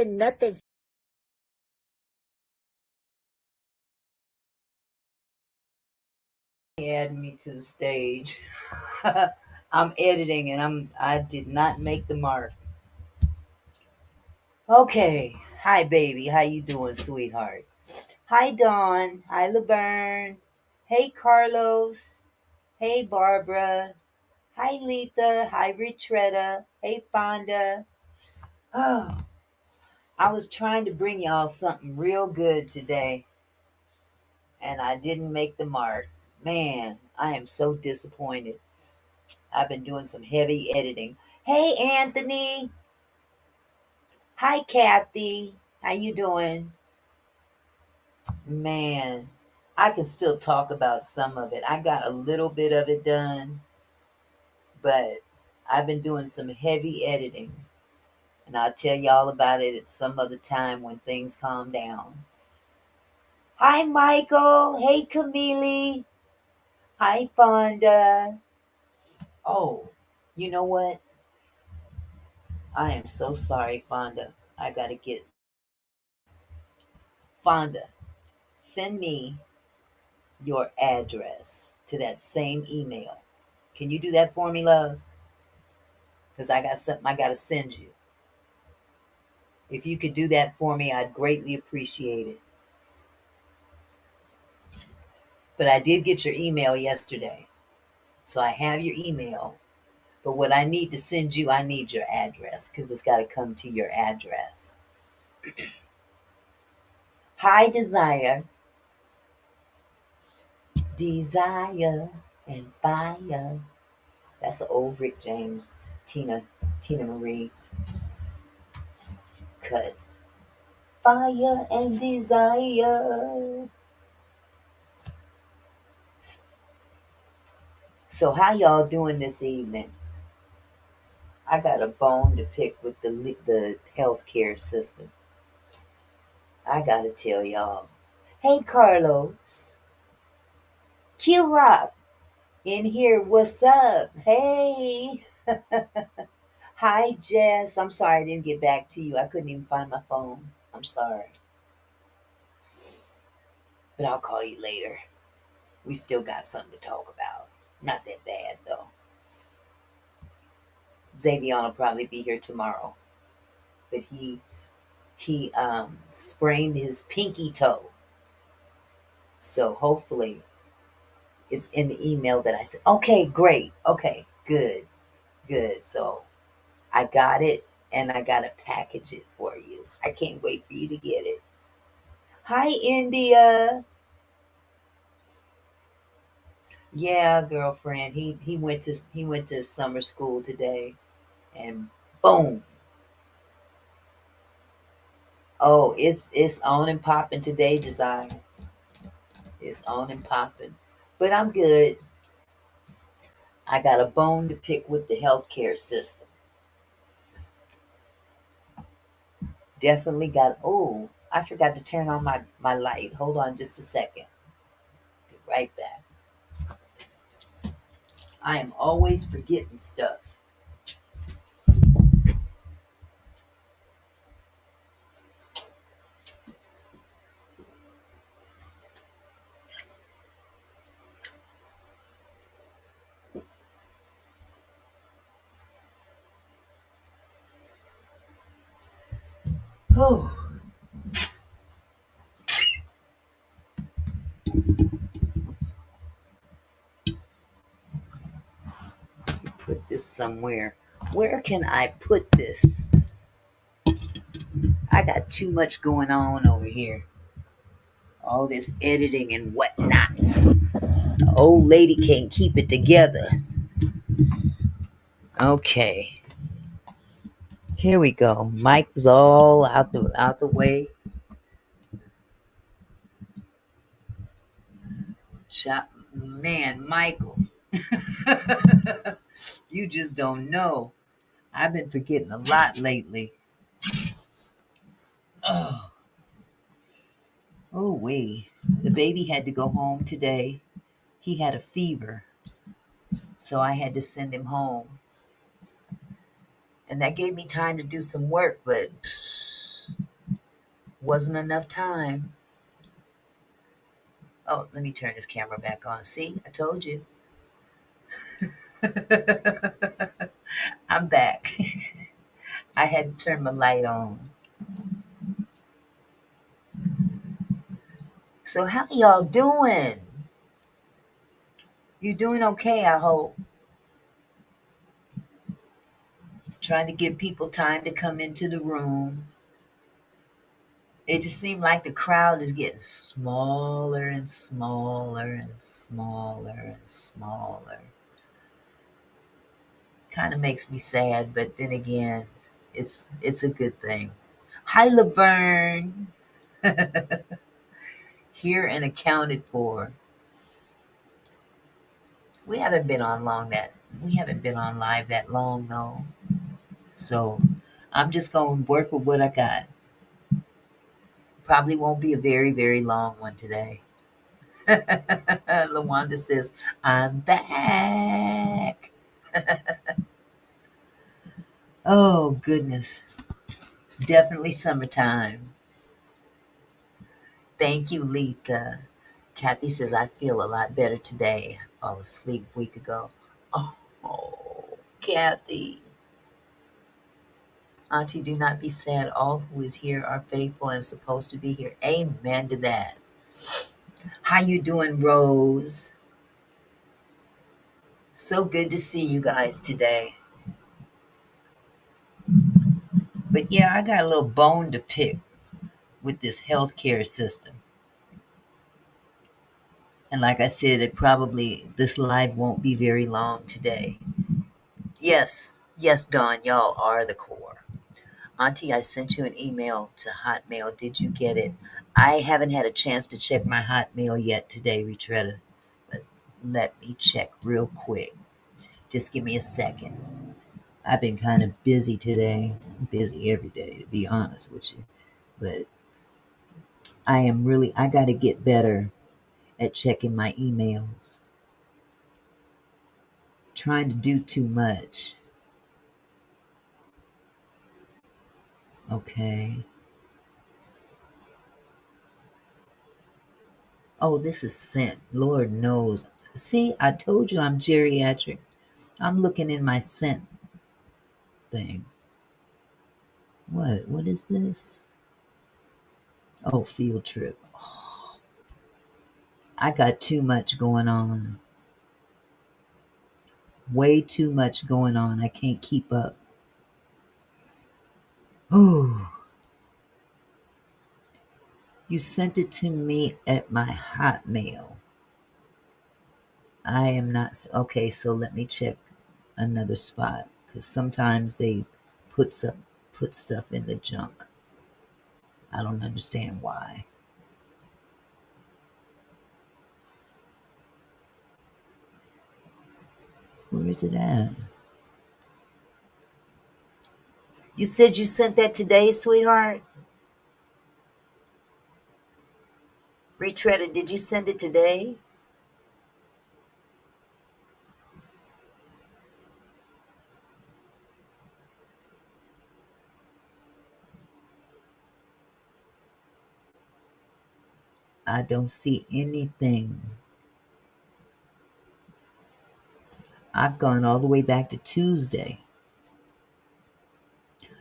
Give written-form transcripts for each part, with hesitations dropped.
doing nothing. Add me to the stage. I'm editing and I did not make the mark. Okay. Hi baby. How you doing, sweetheart? Hi Dawn. Hi Laverne. Hey Carlos. Hey Barbara. Hi Letha. Hi Retretta. Hey Fonda. Oh, I was trying to bring y'all something real good today and I didn't make the mark. Man, I am so disappointed. I've been doing some heavy editing. Hey Anthony. Hi Kathy. How you doing? Man, I can still talk about some of it. I got a little bit of it done, but I've been doing some heavy editing. And I'll tell y'all about it at some other time when things calm down. Hi Michael. Hey Camille. Hi Fonda. Oh, you know what? I am so sorry, Fonda. I gotta get Fonda. Send me your address to that same email. Can you do that for me, love? Because I got something I got to send you. If you could do that for me, I'd greatly appreciate it. But I did get your email yesterday. So I have your email. But what I need to send you, I need your address because it's got to come to your address. Hi, Desire. Desire and fire. That's an old Rick James, Tina Marie cut. Fire and desire. So how y'all doing this evening? I got a bone to pick with the healthcare system. I gotta tell y'all. Hey Carlos, Q Rock in here. What's up? Hey. Hi Jess. I'm sorry I didn't get back to you. I couldn't even find my phone. I'm sorry, but I'll call you later. We still got something to talk about. Not that bad though. Xavier will probably be here tomorrow, but he sprained his pinky toe. So hopefully it's in the email that I said. Okay, great. Okay, good, good. So I got it and I gotta package it for you. I can't wait for you to get it. Hi, India. Yeah, girlfriend. He went to summer school today, and boom. Oh, it's on and popping today, Desire. It's on and popping. But I'm good. I got a bone to pick with the healthcare system. Definitely got. Oh, I forgot to turn on my light. Hold on just a second. Be right back. I am always forgetting stuff. Oh, put this somewhere. Where can I put this? I got too much going on over here. All this editing and whatnots. The old lady can't keep it together. Okay, here we go. Mike was all out the way. Shop, man, Michael, you just don't know. I've been forgetting a lot lately. Oh, oh, wait. The baby had to go home today. He had a fever, so I had to send him home. And that gave me time to do some work, but Wasn't enough time. Oh, let me turn this camera back on. See, I told you. I'm back. I had to turn my light on. So how y'all doing? You doing okay, I hope. Trying to give people time to come into the room. It just seemed like the crowd is getting smaller and smaller and smaller and smaller. Kind of makes me sad, but then again, it's a good thing. Hi, Laverne. Here and accounted for. We haven't been on live that long though. So I'm just gonna work with what I got. Probably won't be a very, very long one today. Lawanda says, I'm back. Oh goodness. It's definitely summertime. Thank you, Letha. Kathy says, I feel a lot better today. I fell asleep a week ago. Oh, Kathy. Auntie, do not be sad. All who is here are faithful and supposed to be here. Amen to that. How you doing, Rose? So good to see you guys today. But yeah, I got a little bone to pick with this healthcare system. And like I said, this live won't be very long today. Yes, Don, y'all are the core. Auntie, I sent you an email to Hotmail. Did you get it? I haven't had a chance to check my Hotmail yet today, Retretta. But let me check real quick. Just give me a second. I've been kind of busy today. I'm busy every day, to be honest with you. But I got to get better at checking my emails. Trying to do too much. Okay. Oh, this is sent. Lord knows. See, I told you I'm geriatric. I'm looking in my sent thing. What? What is this? Oh, field trip. I got too much going on. Way too much going on. I can't keep up. Oh, you sent it to me at my Hotmail. I am not. Okay, so let me check another spot because sometimes they put stuff in the junk. I don't understand why. Where is it at? You said you sent that today, sweetheart? Retreaded, did you send it today? I don't see anything. I've gone all the way back to Tuesday.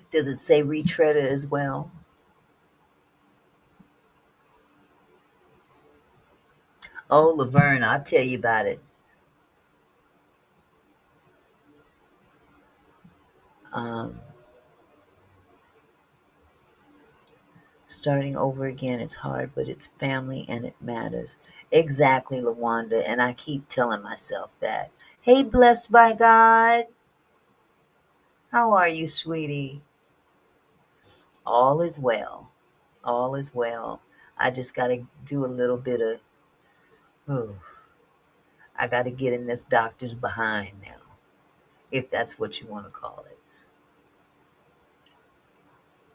Does it say retreader as well? Oh, Laverne, I'll tell you about it. Um, Starting over again, it's hard, but it's family and it matters. Exactly, Lawanda, and I keep telling myself that. Hey, blessed by God. How are you, sweetie? All is well. All is well. I just got to do a little bit of, oh, I got to get in this doctor's behind now, if that's what you want to call it.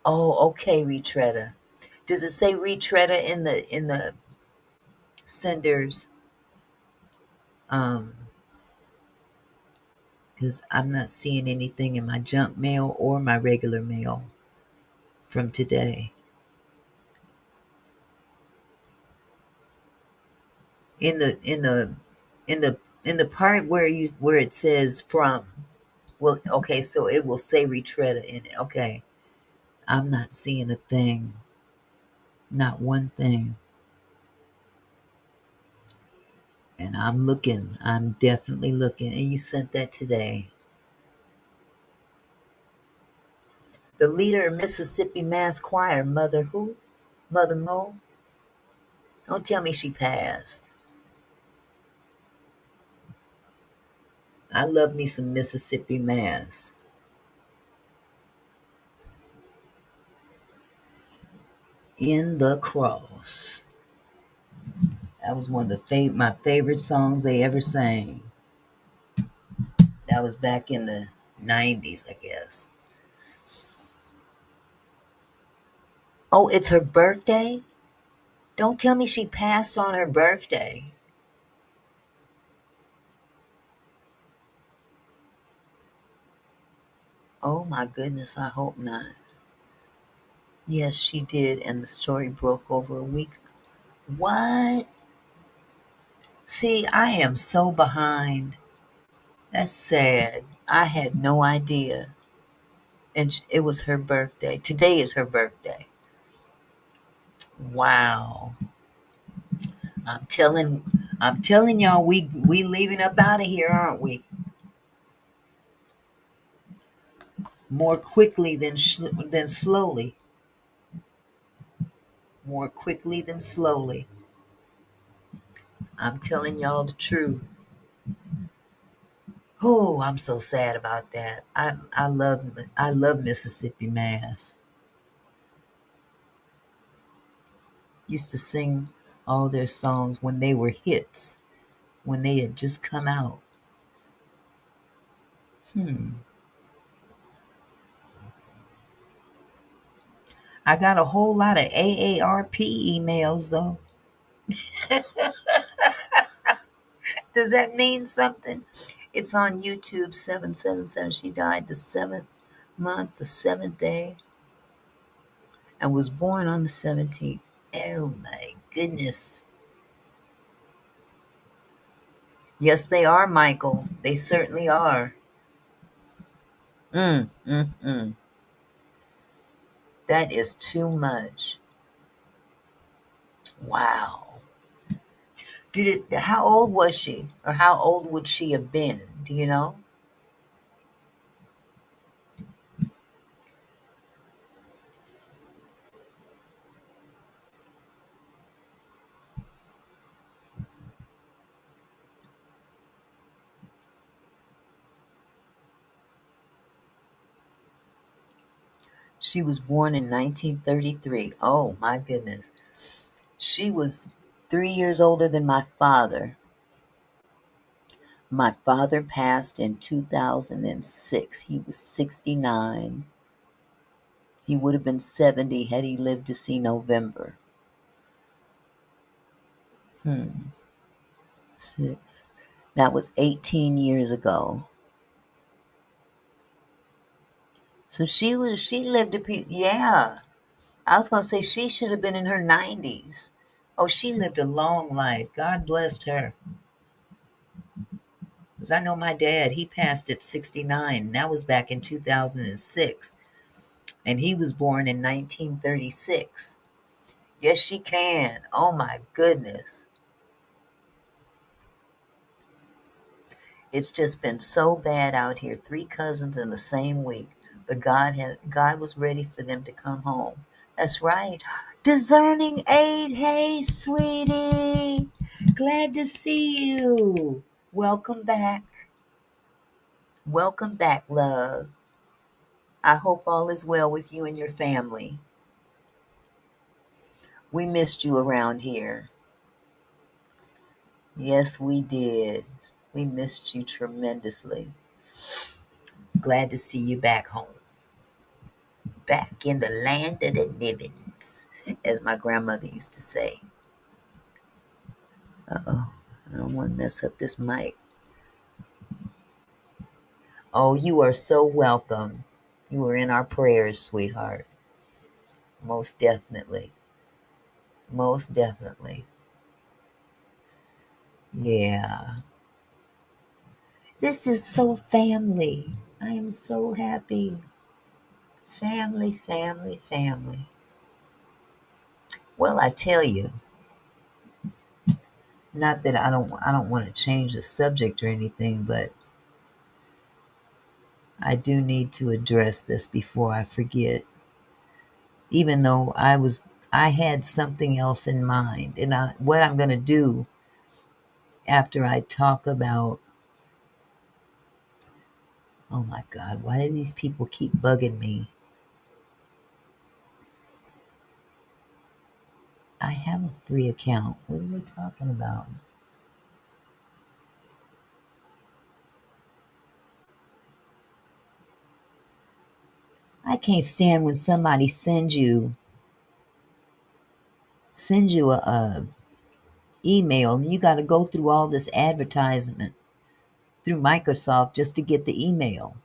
Oh, okay, retreader. Does it say retreader in the senders? Um, because I'm not seeing anything in my junk mail or my regular mail from today. in the part where it says from. Well, okay, so it will say Retretta in it. Okay, I'm not seeing a thing, not one thing, and I'm looking. I'm definitely looking. And you sent that today. The leader of Mississippi Mass Choir, Mother who? Mother Mo. Don't tell me she passed. I love me some Mississippi Mass. In the Cross. That was one of my favorite songs they ever sang. That was back in the 90s, I guess. Oh, it's her birthday? Don't tell me she passed on her birthday. Oh my goodness, I hope not. Yes, she did, and the story broke over a week. What? See, I am so behind. That's sad. I had no idea. And it was her birthday. Today is her birthday. Wow. I'm telling y'all we leaving up out of here, aren't we? More quickly than slowly. More quickly than slowly. I'm telling y'all the truth. Oh, I'm so sad about that. I love Mississippi Mass. Used to sing all their songs when they were hits, when they had just come out. I got a whole lot of AARP emails though. Does that mean something? It's on YouTube 777. She died the 7th month, the 7th day, and was born on the 17th. Oh my goodness. Yes, they are, Michael. They certainly are. Mm, mm, mm. That is too much. Wow. How old was she? Or how old would she have been? Do you know? She was born in 1933. Oh my goodness. She was 3 years older than my father. My father passed in 2006. He was 69. He would have been 70 had he lived to see November. Six. That was 18 years ago. So she lived yeah. I was going to say she should have been in her 90s. Oh, she lived a long life. God blessed her. Because I know my dad, he passed at 69. That was back in 2006. And he was born in 1936. Yes, she can. Oh my goodness. It's just been so bad out here. 3 cousins in the same week. But God was ready for them to come home. That's right. Discerning Aid. Hey, sweetie. Glad to see you. Welcome back. Welcome back, love. I hope all is well with you and your family. We missed you around here. Yes, we did. We missed you tremendously. Glad to see you back home. Back in the land of the livings, as my grandmother used to say. Uh-oh. I don't want to mess up this mic. Oh, you are so welcome. You are in our prayers, sweetheart. Most definitely. Most definitely. Yeah. This is so family. I am so happy. Family, family, family. Well, I tell you, not that I don't want to change the subject or anything, but I do need to address this before I forget. Even though I had something else in mind, and what I'm going to do after I talk about, oh my God, why do these people keep bugging me? I have a free account. What are they talking about? I can't stand when somebody sends you a email and you got to go through all this advertisement through Microsoft just to get the email.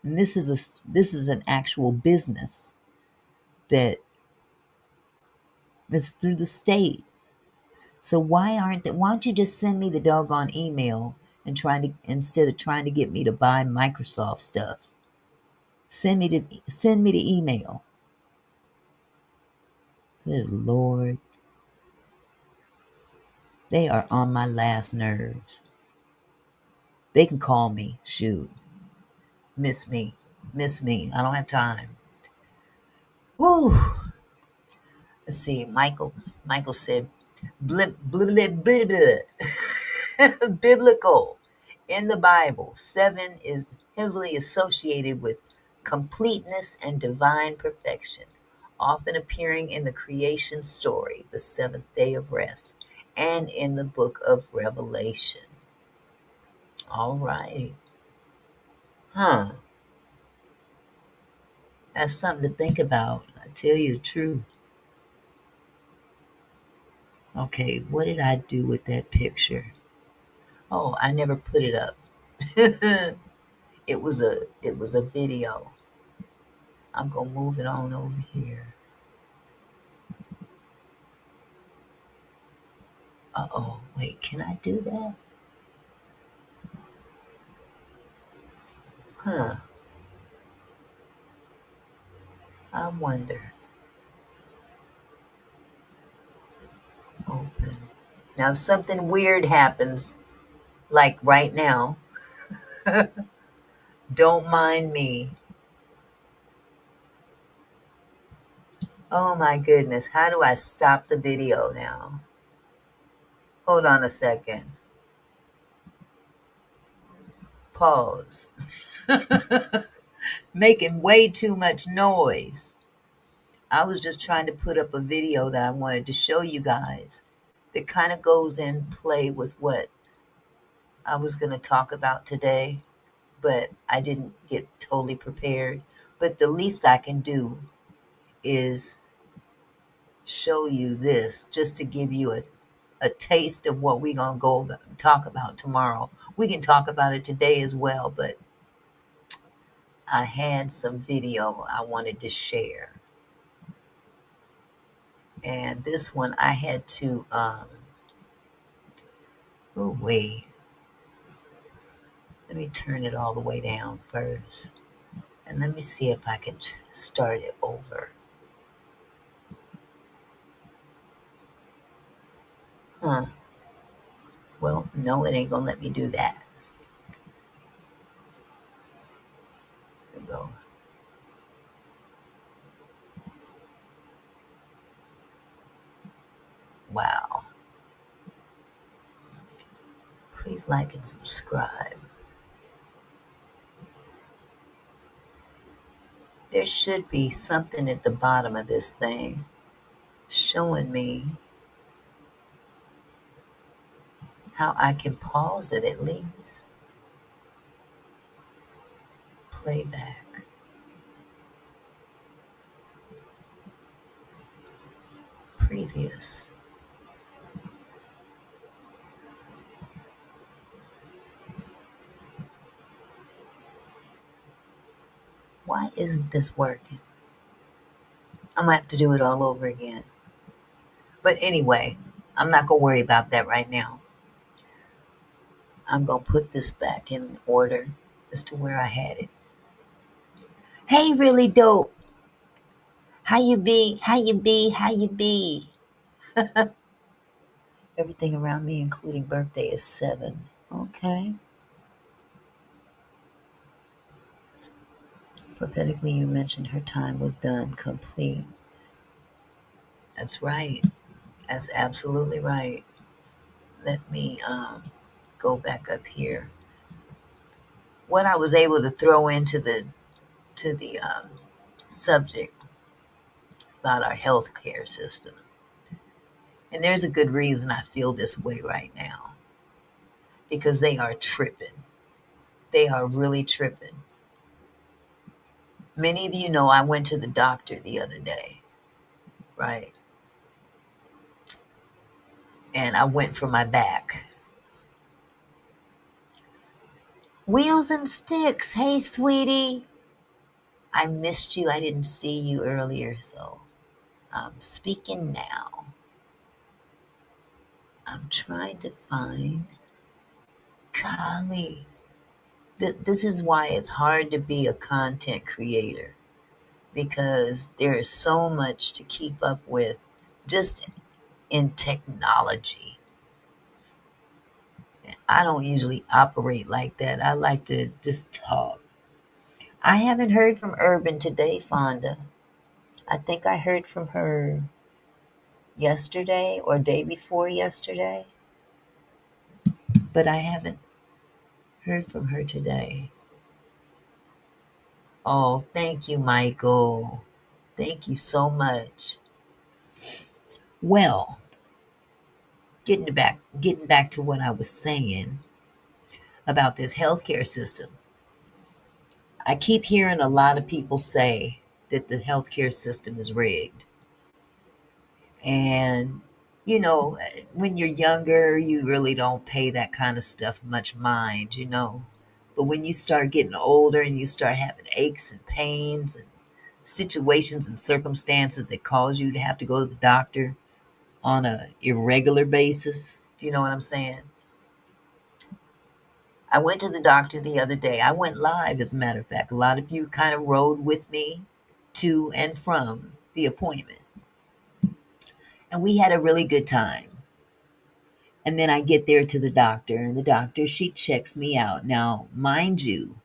And this is an actual business that is through the state. So why don't you just send me the doggone email and instead of trying to get me to buy Microsoft stuff, send me the email. Good Lord. They are on my last nerves. They can call me. Shoot. Miss me. Miss me. I don't have time. Woo. Let's see. Michael said, blip, blip, blip, blip. Biblical. In the Bible, 7 is heavily associated with completeness and divine perfection, often appearing in the creation story, the seventh day of rest, and in the book of Revelation. All right. Huh. That's something to think about. I tell you the truth. Okay, what did I do with that picture? Oh, I never put it up. it was a video. I'm gonna move it on over here. Uh-oh, wait, can I do that? Huh, I wonder. Open. Now, if something weird happens, like right now, don't mind me. Oh my goodness, how do I stop the video now? Hold on a second. Pause. Making way too much noise. I was just trying to put up a video that I wanted to show you guys that kind of goes in play with what I was going to talk about today, but I didn't get totally prepared. But the least I can do is show you this just to give you a taste of what we're going to talk about tomorrow. We can talk about it today as well, but I had some video I wanted to share. And this one I had to, oh, wait. Let me turn it all the way down first. And let me see if I can start it over. Huh. Well, no, it ain't gonna let me do that. Here we go. Wow. Please like and subscribe. There should be something at the bottom of this thing showing me how I can pause it at least. Playback. Previous. Why isn't this working? I'm gonna have to do it all over again. But anyway, I'm not gonna worry about that right now. I'm going to put this back in order as to where I had it. Hey, really dope. How you be? How you be? How you be? Everything around me, including birthday, is 7. Okay. Prophetically, you mentioned her time was done, complete. That's right. That's absolutely right. Let me go back up here. What I was able to throw into the subject about our healthcare system, and there's a good reason I feel this way right now, because they are tripping. They are really tripping. Many of you know I went to the doctor the other day, right? And I went for my back. Wheels and sticks. Hey, sweetie. I missed you. I didn't see you earlier, so I'm speaking now. I'm trying to find. Golly. This is why it's hard to be a content creator, because there is so much to keep up with just in technology. I don't usually operate like that. I like to just talk. I haven't heard from Urban today, Fonda. I think I heard from her yesterday or day before yesterday, but I haven't heard from her today. Oh, thank you, Michael. Thank you so much. Well, getting back to what I was saying about this healthcare system. I keep hearing a lot of people say that the healthcare system is rigged. And when you're younger, you really don't pay that kind of stuff much mind. But when you start getting older and you start having aches and pains and situations and circumstances that cause you to have to go to the doctor on a irregular basis, you know what I'm saying? I went to the doctor the other day. I went live, as a matter of fact. A lot of you kind of rode with me to and from the appointment. And we had a really good time. And then I get there to the doctor, and the doctor, she checks me out. Now, mind you,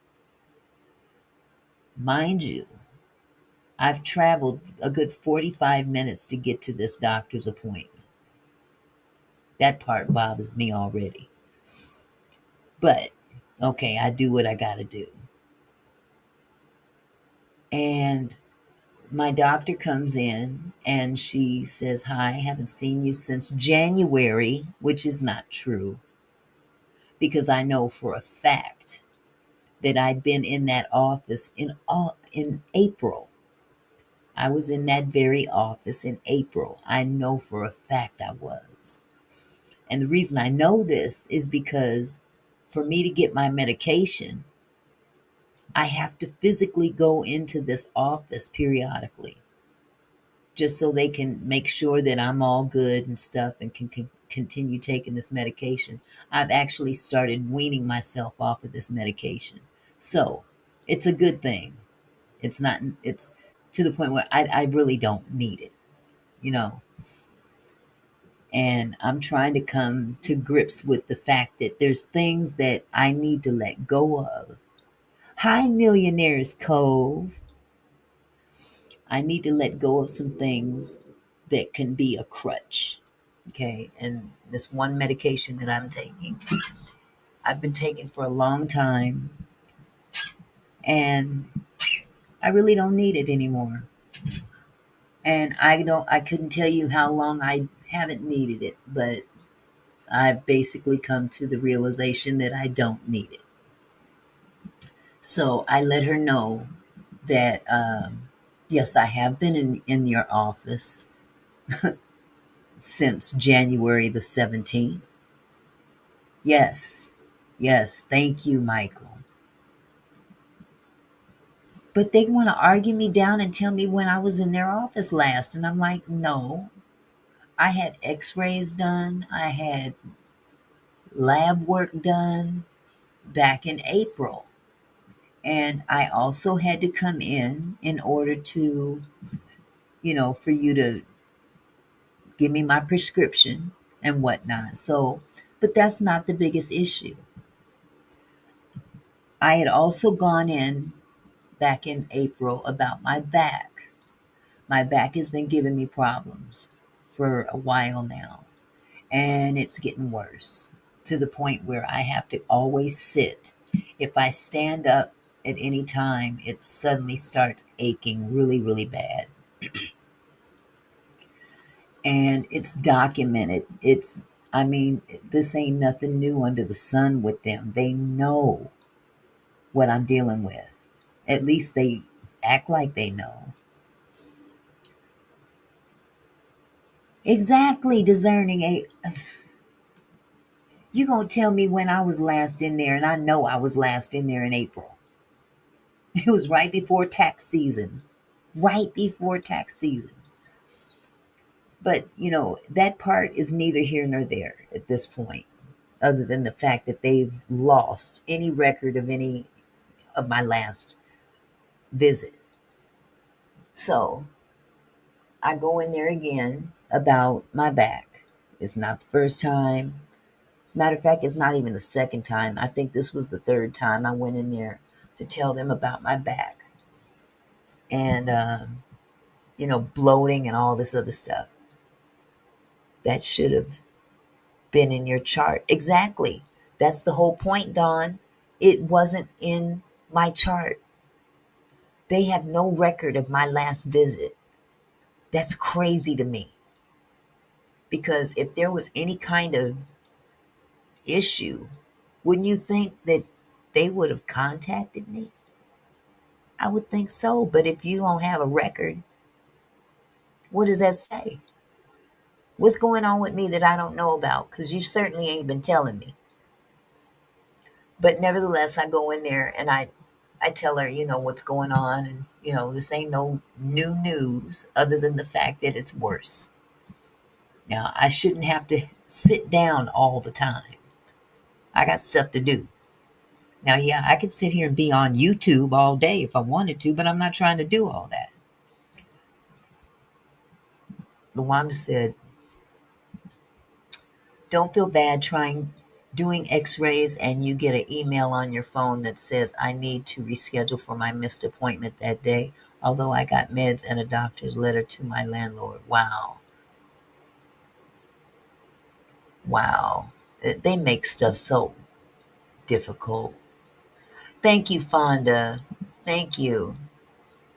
I've traveled a good 45 minutes to get to this doctor's appointment. That part bothers me already. But, okay, I do what I got to do. And my doctor comes in and she says, "Hi, haven't seen you since January," which is not true, because I know for a fact that I'd been in that office in April. I was in that very office in April. I know for a fact I was. And the reason I know this is because for me to get my medication, I have to physically go into this office periodically, just so they can make sure that I'm all good and stuff and can continue taking this medication. I've actually started weaning myself off of this medication. So it's a good thing. It's to the point where I really don't need it, you know. And I'm trying to come to grips with the fact that there's things that I need to let go of. Hi, Millionaires Cove. I need to let go of some things that can be a crutch. Okay. And this one medication that I'm taking, I've been taking for a long time, and I really don't need it anymore. And I couldn't tell you how long I haven't needed it, but I've basically come to the realization that I don't need it. So I let her know that, yes, I have been in your office since January the 17th. Yes, yes, thank you, Michael. But they want to argue me down and tell me when I was in their office last. And I'm like, no, I had x rays done. I had lab work done back in April. And I also had to come in order to, for you to give me my prescription and whatnot. So, but that's not the biggest issue. I had also gone in back in April about my back. My back has been giving me problems for a while now, and it's getting worse to the point where I have to always sit. If I stand up at any time, it suddenly starts aching really, really bad. And it's documented. I mean, this ain't nothing new under the sun with them. They know what I'm dealing with. At least they act like they know. Exactly, discerning a. You gonna tell me when I was last in there, and I know I was last in there in April. It was right before tax season. Right before tax season. But, that part is neither here nor there at this point, other than the fact that they've lost any record of any of my last visit. So I go in there again about my back. It's not the first time. As a matter of fact, it's not even the second time. I think this was the third time I went in there to tell them about my back and, bloating and all this other stuff. That should have been in your chart. Exactly. That's the whole point, Don. It wasn't in my chart. They have no record of my last visit. That's crazy to me. Because if there was any kind of issue, wouldn't you think that they would have contacted me? I would think so. But if you don't have a record, what does that say? What's going on with me that I don't know about? Because you certainly ain't been telling me. But nevertheless, I go in there and I tell her, what's going on. And, this ain't no new news other than the fact that it's worse. Now, I shouldn't have to sit down all the time. I got stuff to do. Now, yeah, I could sit here and be on YouTube all day if I wanted to, but I'm not trying to do all that. Luanda said, don't feel bad doing x-rays and you get an email on your phone that says I need to reschedule for my missed appointment that day, although I got meds and a doctor's letter to my landlord. Wow. They make stuff so difficult. Thank you, Fonda. Thank you.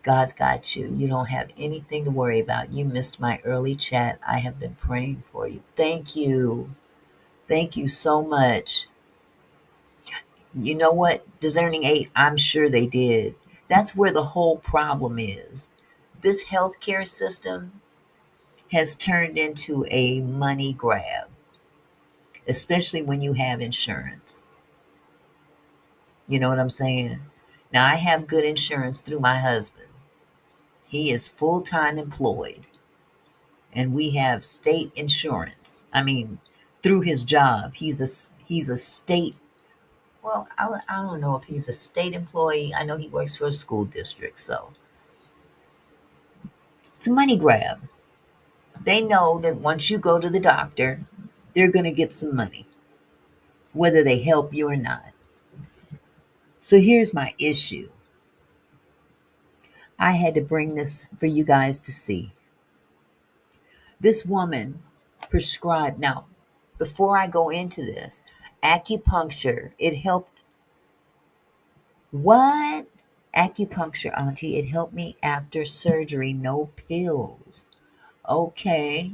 God's got you. You don't have anything to worry about. You missed my early chat. I have been praying for you. Thank you. Thank you so much. You know what? Discerning 8, I'm sure they did. That's where the whole problem is. This healthcare system has turned into a money grab, especially when you have insurance. You know what I'm saying? Now, I have good insurance through my husband. He is full time employed, and we have state insurance. I mean, through his job, he's a state. Well, I don't know if he's a state employee. I know he works for a school district, so it's a money grab. They know that once you go to the doctor, they're going to get some money, whether they help you or not. So here's my issue. I had to bring this for you guys to see. This woman prescribed, now, before I go into this, acupuncture, it helped. What? Acupuncture, Auntie, it helped me after surgery, no pills. Okay.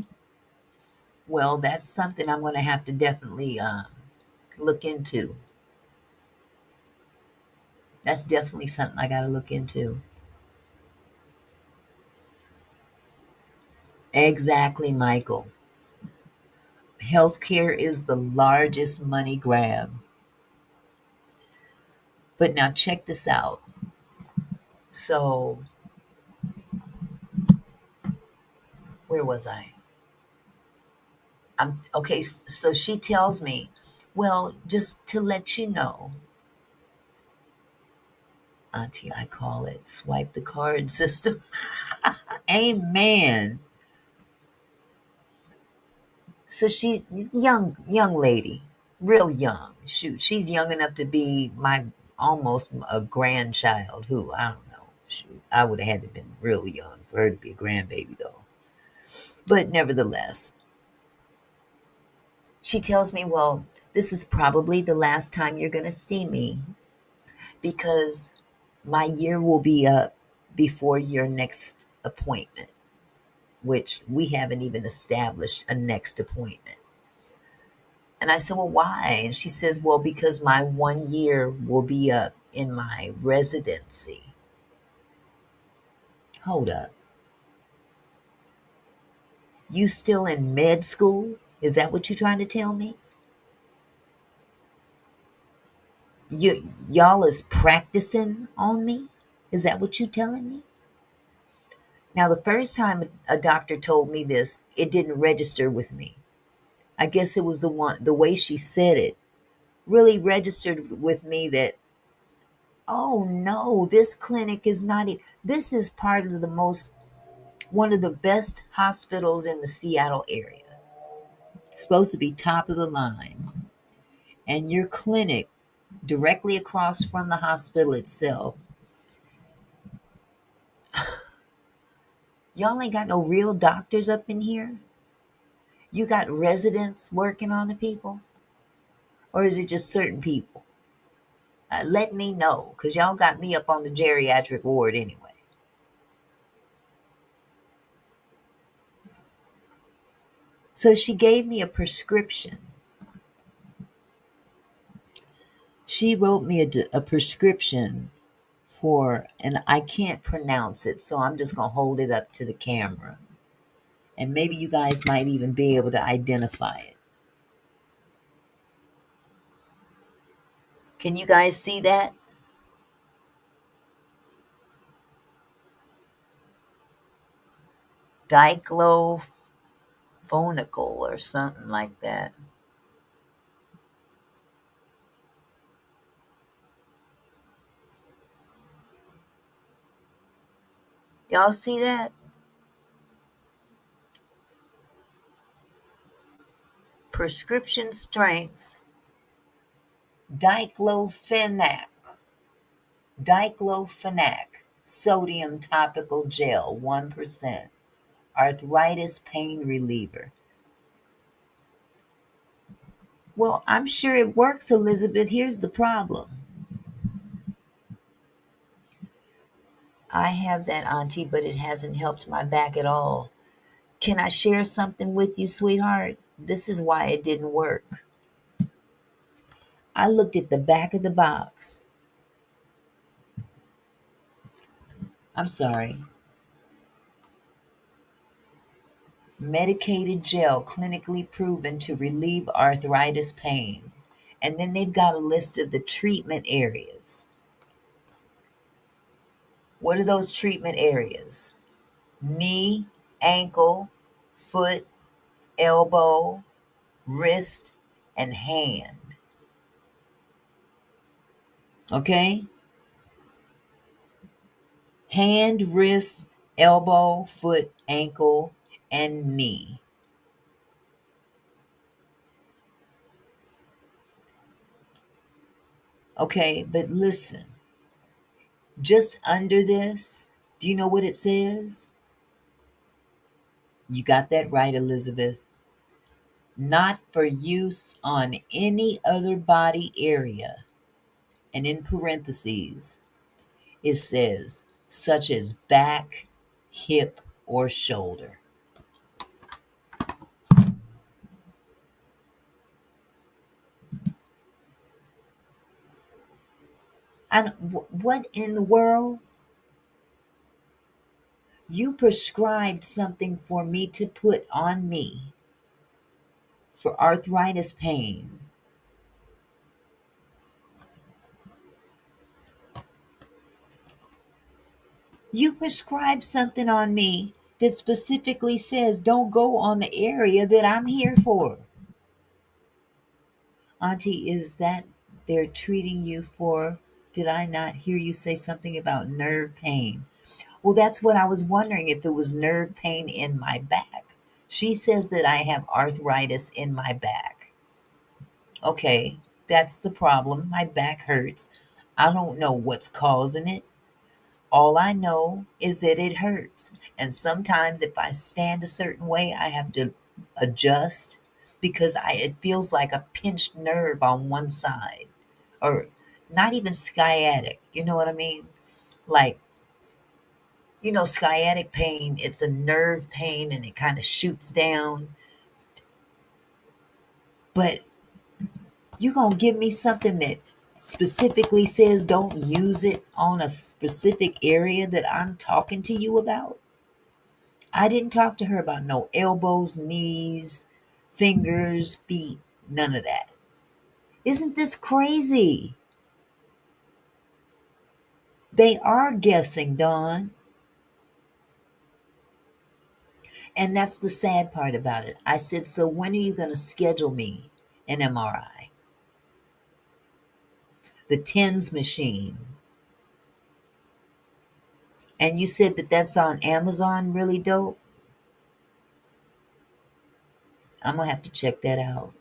Well, that's something I'm going to have to definitely look into. That's definitely something I got to look into. Exactly, Michael. Healthcare is the largest money grab. But now check this out. So, where was I? I'm okay. So she tells me, Well, just to let you know, Auntie, I call it swipe the card system. Amen. So she young lady, real young. Shoot, she's young enough to be my almost a grandchild. Who I don't know. Shoot, I would have had to been real young for her to be a grandbaby though. But nevertheless, she tells me, "Well, this is probably the last time you're going to see me because my year will be up before your next appointment." Which we haven't even established a next appointment. And I said, "Well, why?" And she says, "Well, because my 1 year will be up in my residency." Hold up. You still in med school? Is that what you're trying to tell me? Y'all is practicing on me? Is that what you're telling me? Now, the first time a doctor told me this, it didn't register with me. I guess it was the way she said it really registered with me that, oh no, this clinic is not it. This is part of one of the best hospitals in the Seattle area. It's supposed to be top of the line. And your clinic directly across from the hospital itself, y'all ain't got no real doctors up in here? You got residents working on the people? Or is it just certain people? Let me know, because y'all got me up on the geriatric ward anyway. So she gave me a prescription. She wrote me a prescription for, and I can't pronounce it, so I'm just going to hold it up to the camera. And maybe you guys might even be able to identify it. Can you guys see that? Diclofenac or something like that. Y'all see that? Prescription strength diclofenac. Diclofenac sodium topical gel 1%. Arthritis pain reliever. Well, I'm sure it works, Elizabeth. Here's the problem. I have that, Auntie, but it hasn't helped my back at all. Can I share something with you, sweetheart? This is why it didn't work. I looked at the back of the box. I'm sorry. Medicated gel clinically proven to relieve arthritis pain. And then they've got a list of the treatment areas. What are those treatment areas? Knee, ankle, foot, elbow, wrist, and hand. Okay? Hand, wrist, elbow, foot, ankle, and knee. Okay, but listen, just under this, do you know what it says? You got that right, Elizabeth. Not for use on any other body area. And in parentheses, it says, such as back, hip, or shoulder. And what in the world? You prescribed something for me to put on me for arthritis pain. You prescribed something on me that specifically says don't go on the area that I'm here for. Auntie, is that they're treating you for? Did I not hear you say something about nerve pain? Well, that's what I was wondering, if it was nerve pain in my back. She says that I have arthritis in my back. Okay, that's the problem. My back hurts. I don't know what's causing it. All I know is that it hurts. And sometimes if I stand a certain way, I have to adjust because it feels like a pinched nerve on one side, or not even sciatic. You know what I mean? Like, sciatic pain, it's a nerve pain and it kind of shoots down. But you going to give me something that specifically says don't use it on a specific area that I'm talking to you about? I didn't talk to her about no elbows, knees, fingers, feet, none of that. Isn't this crazy? They are guessing, Dawn. And that's the sad part about it. I said, so when are you going to schedule me an MRI? The TENS machine. And you said that that's on Amazon, really dope? I'm going to have to check that out.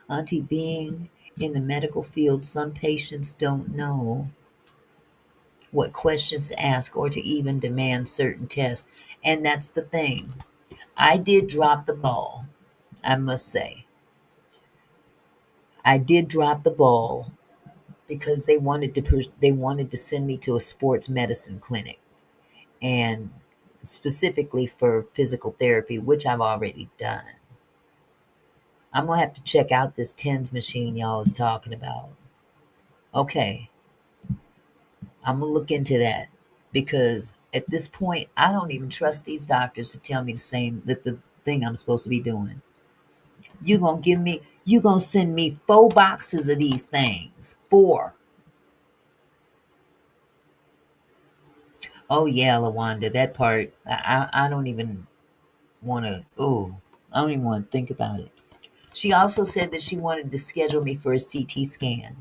Auntie, being in the medical field, some patients don't know what questions to ask or to even demand certain tests. And that's the thing. I did drop the ball, I must say. I did drop the ball because they wanted to send me to a sports medicine clinic, and specifically for physical therapy, which I've already done. I'm gonna have to check out this TENS machine y'all is talking about. Okay, I'm gonna look into that because at this point, I don't even trust these doctors to tell me the thing I'm supposed to be doing. You gonna send me 4 boxes of these things. 4. Oh yeah, Lawanda, that part, I don't even want to. Oh, I don't even want to think about it. She also said that she wanted to schedule me for a CT scan.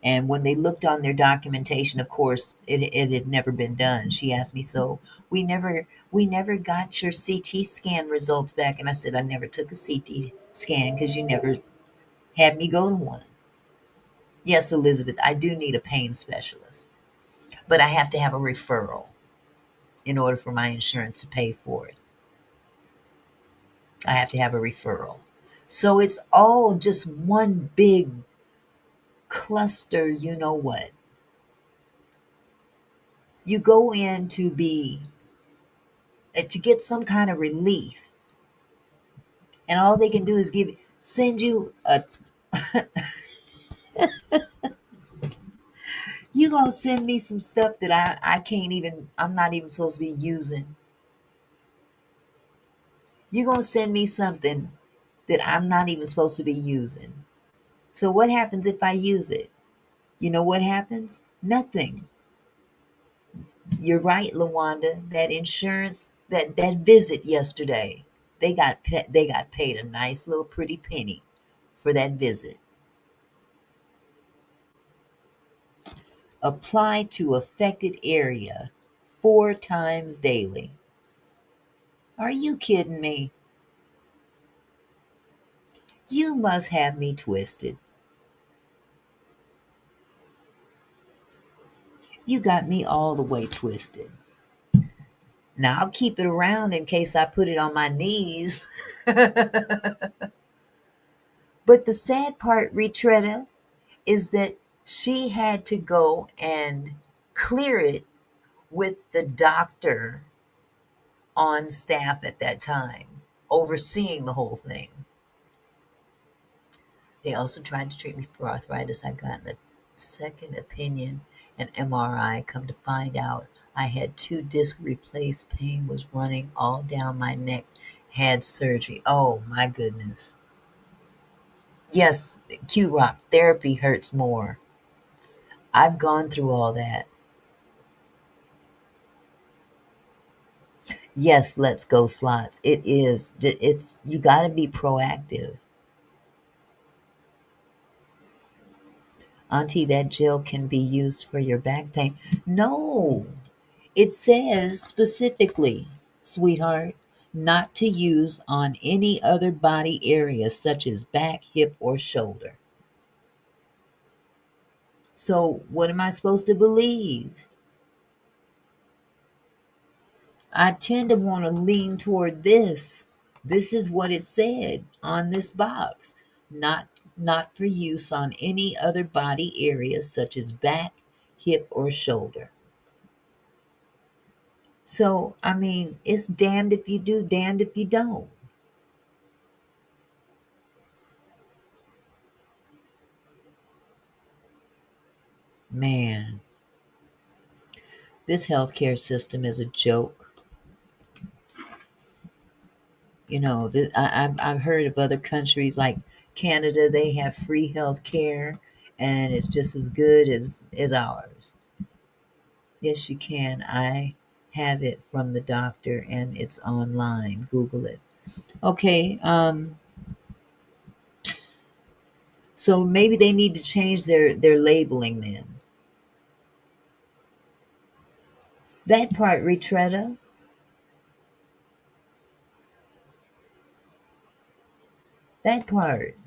And when they looked on their documentation, of course, it had never been done. She asked me, so we never got your CT scan results back. And I said, I never took a CT scan because you never had me go to one. Yes, Elizabeth, I do need a pain specialist, but I have to have a referral in order for my insurance to pay for it. I have to have a referral. So it's all just one big cluster, you know what? You go in to get some kind of relief, and all they can do is send you a you gonna send me some stuff that I can't even, I'm not even supposed to be using. You gonna send me something that I'm not even supposed to be using. So what happens if I use it? You know what happens? Nothing. You're right, Lawanda. That insurance, that visit yesterday, they got paid a nice little pretty penny for that visit. Apply to affected area 4 times daily. Are you kidding me? You must have me twisted. You got me all the way twisted. Now I'll keep it around in case I put it on my knees. But the sad part, Retretta, is that she had to go and clear it with the doctor on staff at that time, overseeing the whole thing. They also tried to treat me for arthritis. I got a second opinion, an MRI. Come to find out, I had 2 discs replaced. Pain was running all down my neck. Had surgery. Oh my goodness. Yes, Q Rock, therapy hurts more. I've gone through all that. Yes, let's go slots. It is. It's, you got to be proactive. Auntie, that gel can be used for your back pain. No, it says specifically, sweetheart, not to use on any other body area such as back, hip, or shoulder. So, what am I supposed to believe? I tend to want to lean toward this. This is what it said on this box. Not for use on any other body area such as back, hip, or shoulder. So, I mean, it's damned if you do, damned if you don't. Man, this healthcare system is a joke. I've heard of other countries like Canada, they have free healthcare and it's just as good as ours. Yes, you can. I have it from the doctor and it's online. Google it. Okay, so maybe they need to change their labeling then. That part, Retretta, that part.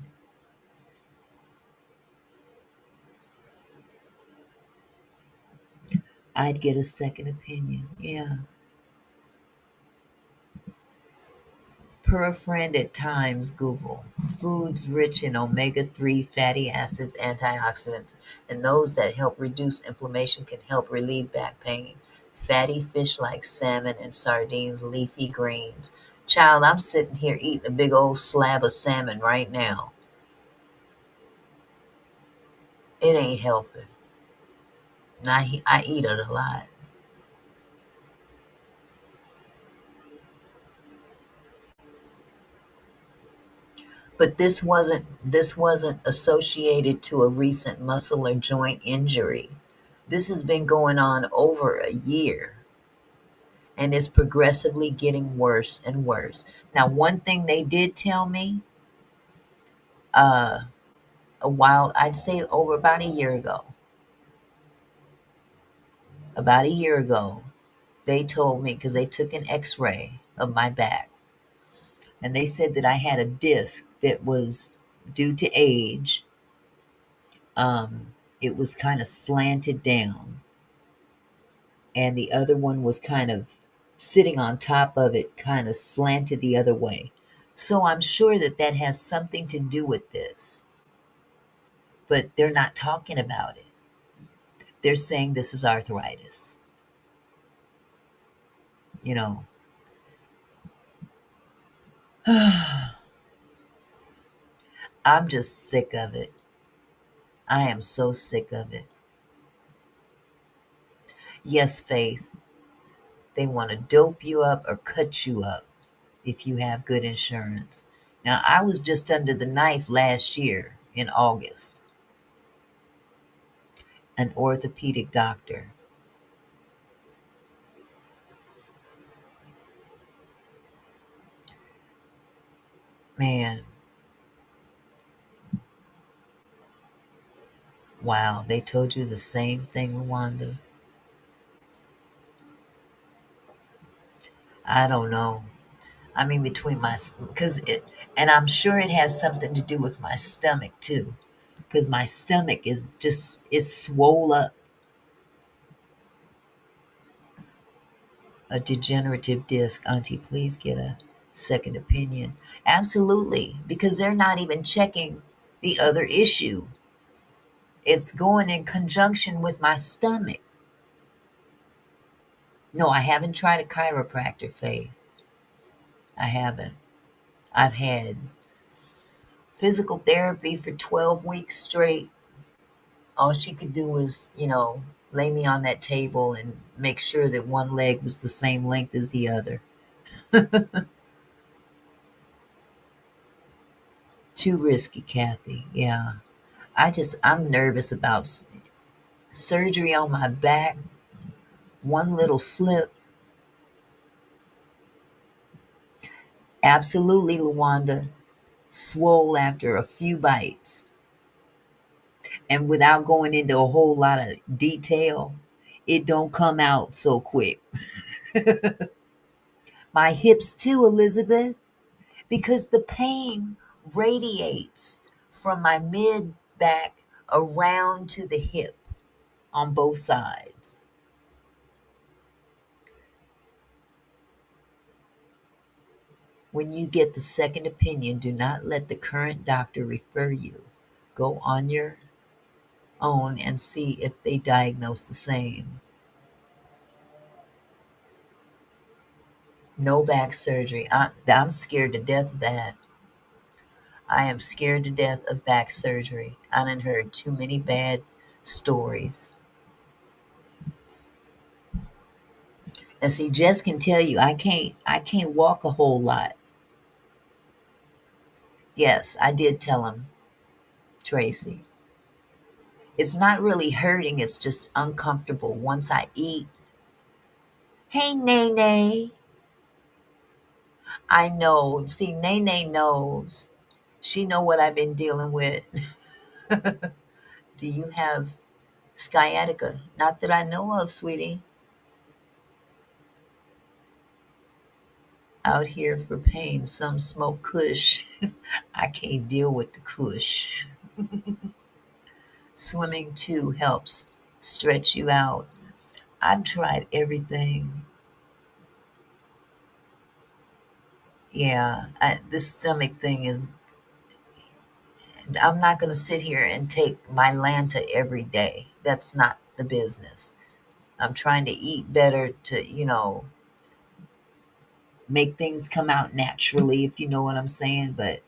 I'd get a second opinion. Yeah. Per a friend at Times, Google. Foods rich in omega-3 fatty acids, antioxidants, and those that help reduce inflammation can help relieve back pain. Fatty fish like salmon and sardines, leafy greens. Child, I'm sitting here eating a big old slab of salmon right now. It ain't helping. And I eat it a lot. But this wasn't associated to a recent muscle or joint injury. This has been going on over a year and it's progressively getting worse and worse. Now, one thing they did tell me uh, I'd say over about a year ago, they told me because they took an x ray of my back and they said that I had a disc that was due to age. It was kind of slanted down and the other one was kind of sitting on top of it, kind of slanted the other way. So I'm sure that that has something to do with this, but they're not talking about it. They're saying this is arthritis. You know, I'm just sick of it. I am so sick of it. Yes, Faith, they want to dope you up or cut you up if you have good insurance. Now, I was just under the knife last year in August, an orthopedic doctor. Man, wow, they told you the same thing, Rwanda. I don't know. I mean, between my, because it, and I'm sure it has something to do with my stomach too, because my stomach is swole up. A degenerative disc, Auntie, please get a second opinion. Absolutely, because they're not even checking the other issue. It's going in conjunction with my stomach. No, I haven't tried a chiropractor, Faith. I haven't. I've had physical therapy for 12 weeks straight. All she could do was, lay me on that table and make sure that one leg was the same length as the other. Too risky, Kathy. Yeah. I'm nervous about surgery on my back. One little slip. Absolutely, Luanda. Swole after a few bites. And without going into a whole lot of detail, it don't come out so quick. My hips too, Elizabeth, because the pain radiates from my mid back around to the hip on both sides. When you get the second opinion, do not let the current doctor refer you. Go on your own and see if they diagnose the same. No back surgery. I'm scared to death of that. I am scared to death of back surgery. I done heard too many bad stories. And see, Jess can tell you I can't walk a whole lot. Yes, I did tell him, Tracy. It's not really hurting, it's just uncomfortable once I eat. Hey Nene. I know. See, Nene knows. She know what I've been dealing with. Do you have sciatica? Not that I know of, sweetie. Out here for pain, some smoke kush. I can't deal with the kush. Swimming too helps stretch you out. I've tried everything. Yeah, this stomach thing is. I'm not going to sit here and take my Lanta every day. That's not the business. I'm trying to eat better to, make things come out naturally, if you know what I'm saying. But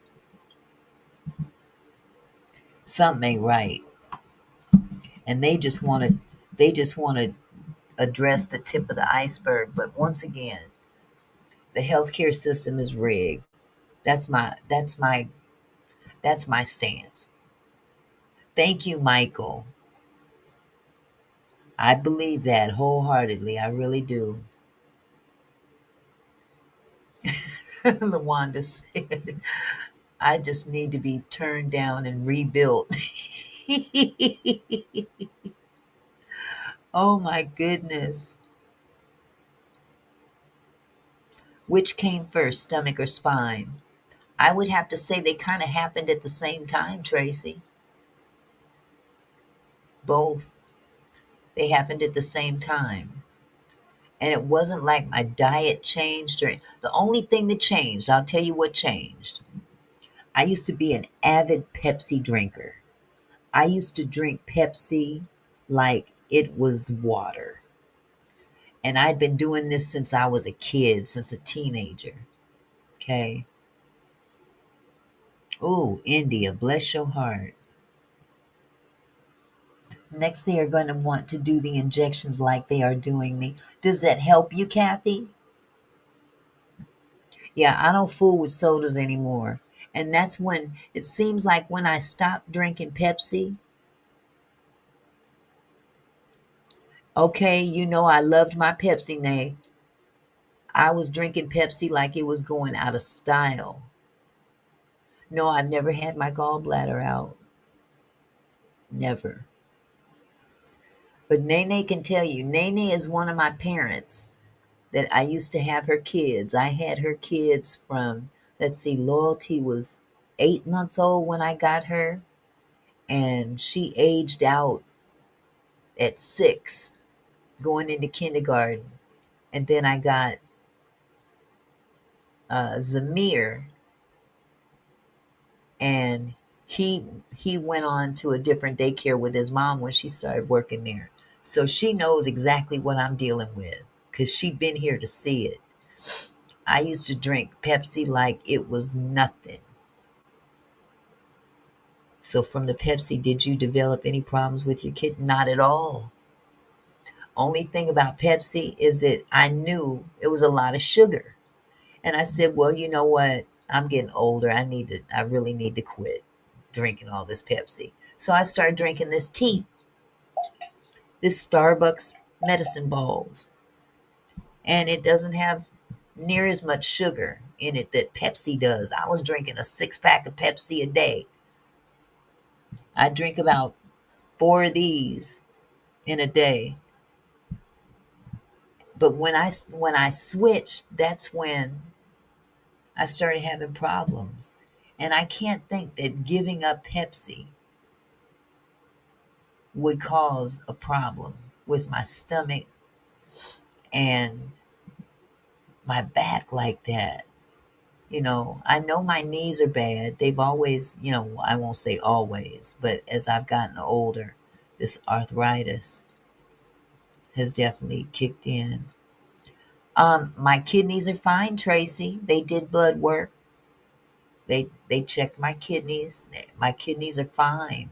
something ain't right, and they just want to address the tip of the iceberg. But once again, the healthcare system is rigged. That's my stance. Thank you, Michael. I believe that wholeheartedly. I really do. Lawanda said, I just need to be turned down and rebuilt. Oh my goodness. Which came first, stomach or spine? I would have to say they kind of happened at the same time, Tracy. Both. They happened at the same time. And it wasn't like my diet changed or the only thing that changed, I'll tell you what changed. I used to be an avid Pepsi drinker. I used to drink Pepsi like it was water. And I'd been doing this since I was a kid, since a teenager. Okay. Oh, India, bless your heart. Next, they are going to want to do the injections like they are doing me. Does that help you, Kathy? Yeah, I don't fool with sodas anymore. And that's when it seems like when I stopped drinking Pepsi, okay, I loved my Pepsi, Nay. I was drinking Pepsi like it was going out of style. No, I've never had my gallbladder out. Never. But Nene can tell you, Nene is one of my parents that I used to have her kids. I had her kids from, let's see, Loyalty was 8 months old when I got her, and she aged out at 6, going into kindergarten. And then I got Zamir, and he went on to a different daycare with his mom when she started working there. So she knows exactly what I'm dealing with because she'd been here to see it. I used to drink Pepsi like it was nothing. So from the Pepsi, did you develop any problems with your kid? Not at all. Only thing about Pepsi is that I knew it was a lot of sugar. And I said, well, you know what? I'm getting older. I really need to quit drinking all this Pepsi. So I started drinking this tea, this Starbucks medicine balls. And it doesn't have near as much sugar in it that Pepsi does. I was drinking a 6 pack of Pepsi a day. I drink about 4 of these in a day. But when I switched, that's when I started having problems. And I can't think that giving up Pepsi would cause a problem with my stomach and my back like that. I know my knees are bad. They've always, I won't say always, but as I've gotten older, this arthritis has definitely kicked in. My kidneys are fine, Tracy. They did blood work. They checked my kidneys. My kidneys are fine.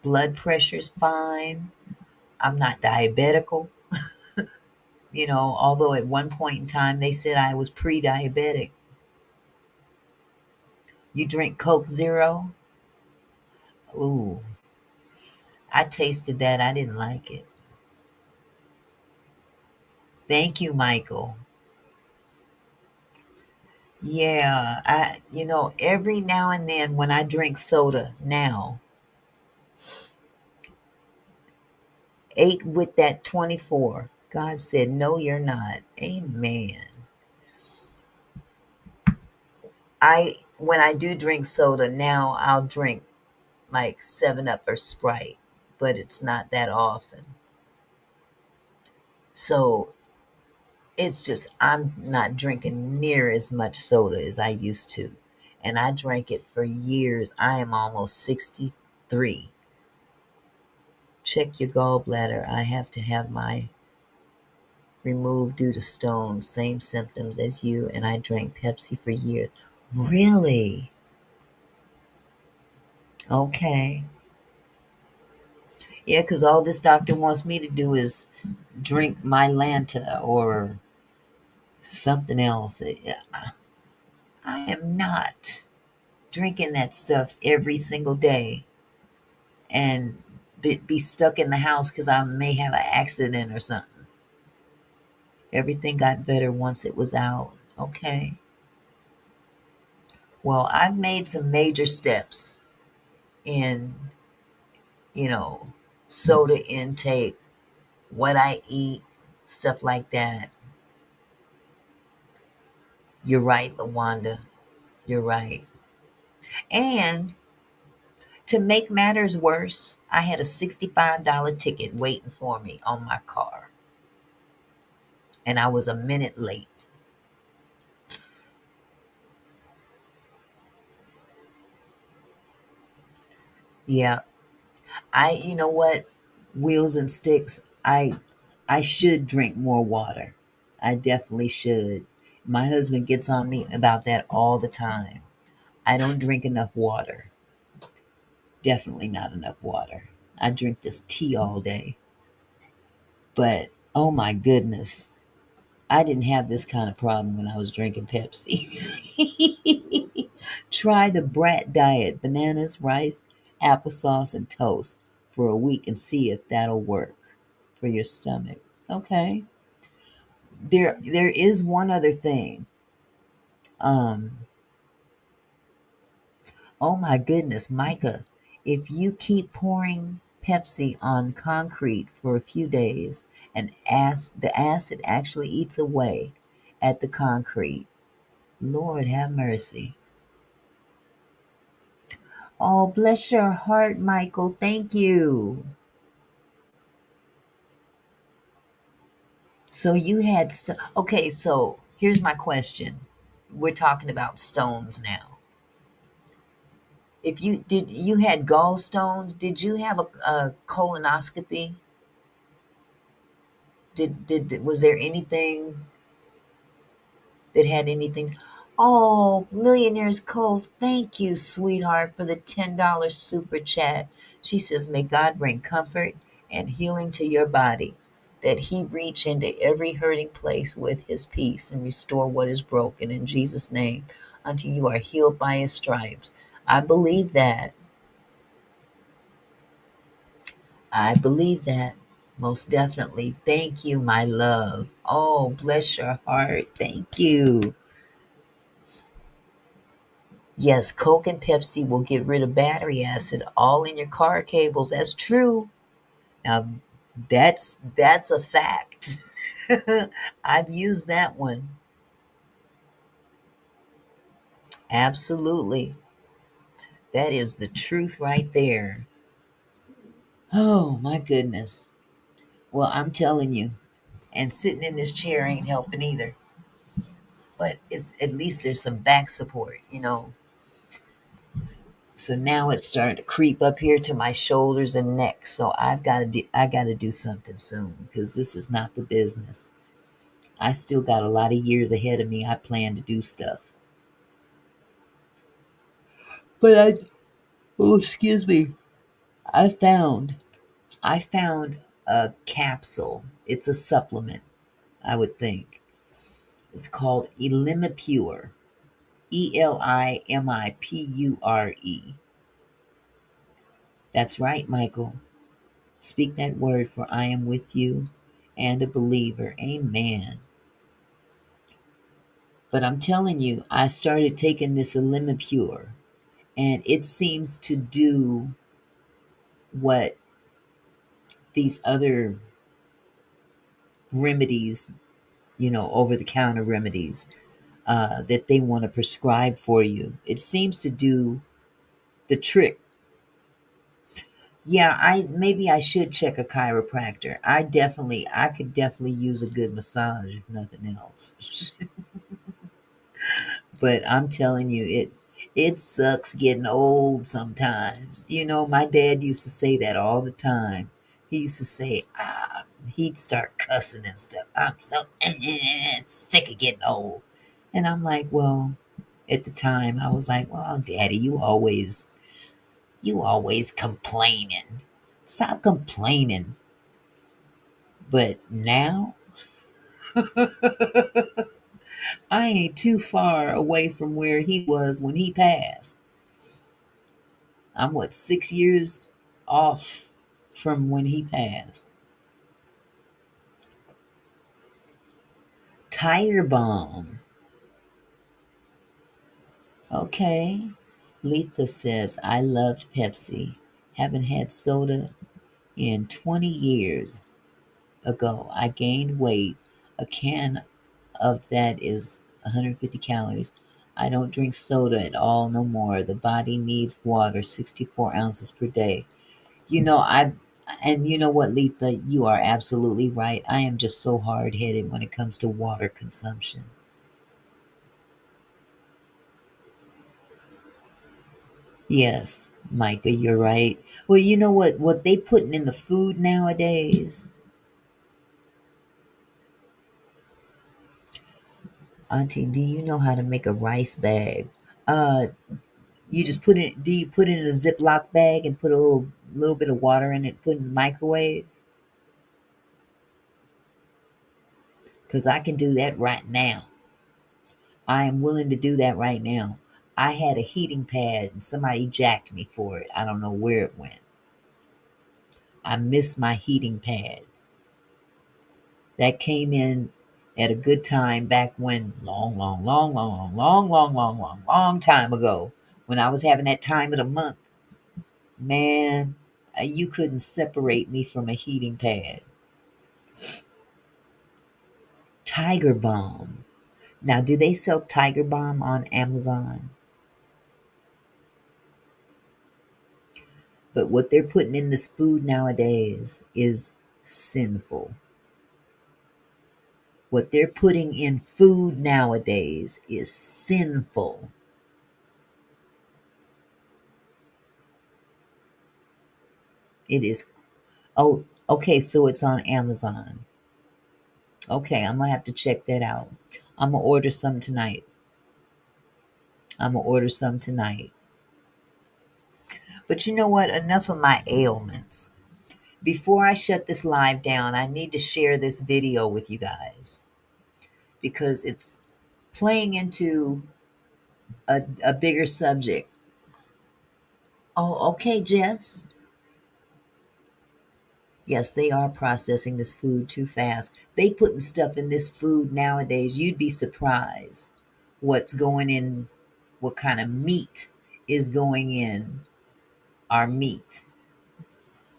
Blood pressure's fine. I'm not diabetical. Although at one point in time they said I was pre-diabetic. You drink Coke Zero? Ooh, I tasted that. I didn't like it. Thank you, Michael. Yeah, every now and then when I drink soda now, 8 with that 24, God said, no, you're not. Amen. When I do drink soda now, I'll drink like 7 Up or Sprite, but it's not that often. So it's just, I'm not drinking near as much soda as I used to. And I drank it for years. I am almost 63. Check your gallbladder. I have to have my removed due to stones. Same symptoms as you. And I drank Pepsi for years. Really? Okay. Yeah, because all this doctor wants me to do is drink Mylanta or something else. I am not drinking that stuff every single day and be stuck in the house because I may have an accident or something. Everything got better once it was out. Okay. Well, I've made some major steps in, you know, soda intake, what I eat, stuff like that. You're right, LaWanda. You're right. And to make matters worse, I had a $65 ticket waiting for me on my car. And I was a minute late. Yeah. You know what? Wheels and sticks. I should drink more water. I definitely should. My husband gets on me about that all the time. I don't drink enough water. Definitely not enough water. I drink this tea all day. But oh my goodness, I didn't have this kind of problem when I was drinking Pepsi. Try the Brat Diet: bananas, rice, applesauce, and toast for a week and see if that'll work for your stomach. Okay. There is one other thing. Um, oh my goodness, Micah, if you keep pouring Pepsi on concrete for a few days and the acid actually eats away at the concrete. Lord have mercy. Oh, bless your heart, Michael. Thank you. So you had okay, so here's my question. We're talking about stones now. If you had gallstones, did you have a colonoscopy? Did was there anything that had anything? Oh, Millionaire's Cove, thank you, sweetheart, for the $10 super chat. She says, may God bring comfort and healing to your body, that He reach into every hurting place with His peace and restore what is broken in Jesus' name, until you are healed by His stripes. I believe that. I believe that. Most definitely. Thank you, my love. Oh, bless your heart. Thank you. Yes, Coke and Pepsi will get rid of battery acid all in your car cables. That's true. Now, that's a fact. I've used that one. Absolutely. That is the truth right there. Oh my goodness. Well, I'm telling you, and sitting in this chair ain't helping either. But it's at least there's some back support. So now it's starting to creep up here to my shoulders and neck. So I got to do something soon because this is not the business. I still got a lot of years ahead of me. I plan to do stuff. But oh, excuse me. I found I found a capsule. It's a supplement, I would think. It's called Elimipure. Elimipure. That's right, Michael. Speak that word, for I am with you and a believer. Amen. But I'm telling you, I started taking this Elimipure, and it seems to do what these other remedies, over the counter remedies, that they want to prescribe for you. It seems to do the trick. Yeah, I should check a chiropractor. I could definitely use a good massage if nothing else. But I'm telling you, it sucks getting old sometimes. My dad used to say that all the time. He used to say, he'd start cussing and stuff. I'm so sick of getting old. And I'm like, well, at the time I was like, well, Daddy, you always complaining. Stop complaining. But now I ain't too far away from where he was when he passed. I'm what, 6 years off from when he passed. Tire bomb. Okay. Letha says, I loved Pepsi. Haven't had soda in 20 years ago. I gained weight. A can of that is 150 calories. I don't drink soda at all no more. The body needs water, 64 ounces per day. And you know what, Letha, you are absolutely right. I am just so hard headed when it comes to water consumption. Yes, Micah, you're right. Well, you know what they putting in the food nowadays? Auntie, do you know how to make a rice bag? Uh, you just do you put it in a Ziploc bag and put a little bit of water in it, put it in the microwave? Because I can do that right now. I am willing to do that right now. I had a heating pad and somebody jacked me for it. I don't know where it went. I missed my heating pad. That came in at a good time back when long, long, long, long, long, long, long, long, long time ago, when I was having that time of the month. Man, you couldn't separate me from a heating pad. Tiger Balm. Now, do they sell Tiger Balm on Amazon? But what they're putting in this food nowadays is sinful. What they're putting in food nowadays is sinful. It is. Oh, okay, so it's on Amazon. Okay, I'm gonna have to check that out. I'm gonna order some tonight. I'm gonna order some tonight. But you know what? Enough of my ailments. Before I shut this live down, I need to share this video with you guys because it's playing into a bigger subject. Oh, okay, Jess. Yes, they are processing this food too fast. They putting stuff in this food nowadays. You'd be surprised what's going in what kind of meat is going in our meat.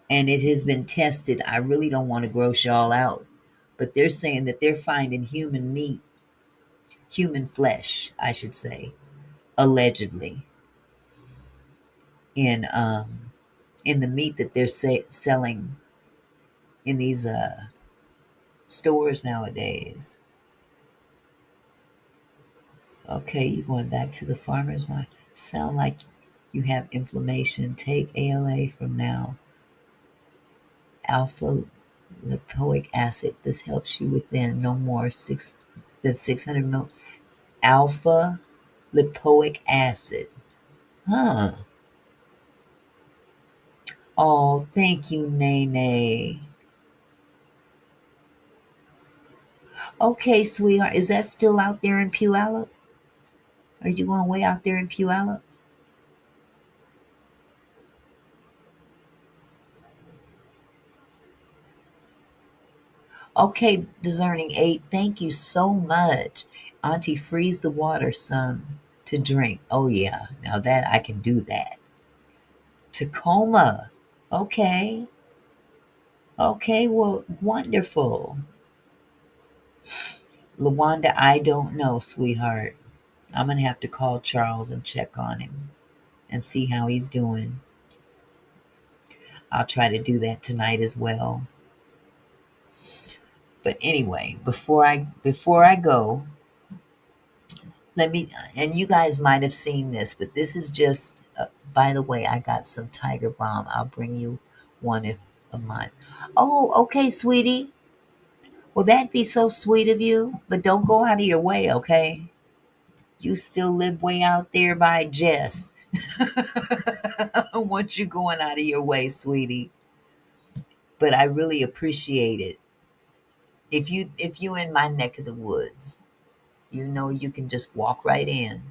And it has been tested. I really don't want to gross y'all out, but they're saying that they're finding human meat, human flesh, I should say, allegedly, in the meat that they're selling in these stores nowadays. Okay, you're going back to the farmer's market. Sound like you have inflammation. Take ALA from now. Alpha lipoic acid. This helps you within no more the 600 mil. Alpha lipoic acid. Huh. Oh, thank you, Nene. Okay, sweetheart. Is that still out there in Puyallup? Are you going way out there in Puyallup? Okay, discerning eight. Thank you so much. Auntie, freeze the water some to drink. Oh yeah, now that I can do that. Tacoma. Okay. Okay, well, wonderful. Lawanda, I don't know, sweetheart. I'm gonna have to call Charles and check on him and see how he's doing. I'll try to do that tonight as well. But anyway, before I go, let me, and you guys might have seen this, but this is just by the way, I got some Tiger Balm. I'll bring you one if of mine. Oh, okay, sweetie. Well, that'd be so sweet of you, but don't go out of your way, okay? You still live way out there by Jess. I don't want you going out of your way, sweetie. But I really appreciate it. If you in my neck of the woods, you know you can just walk right in.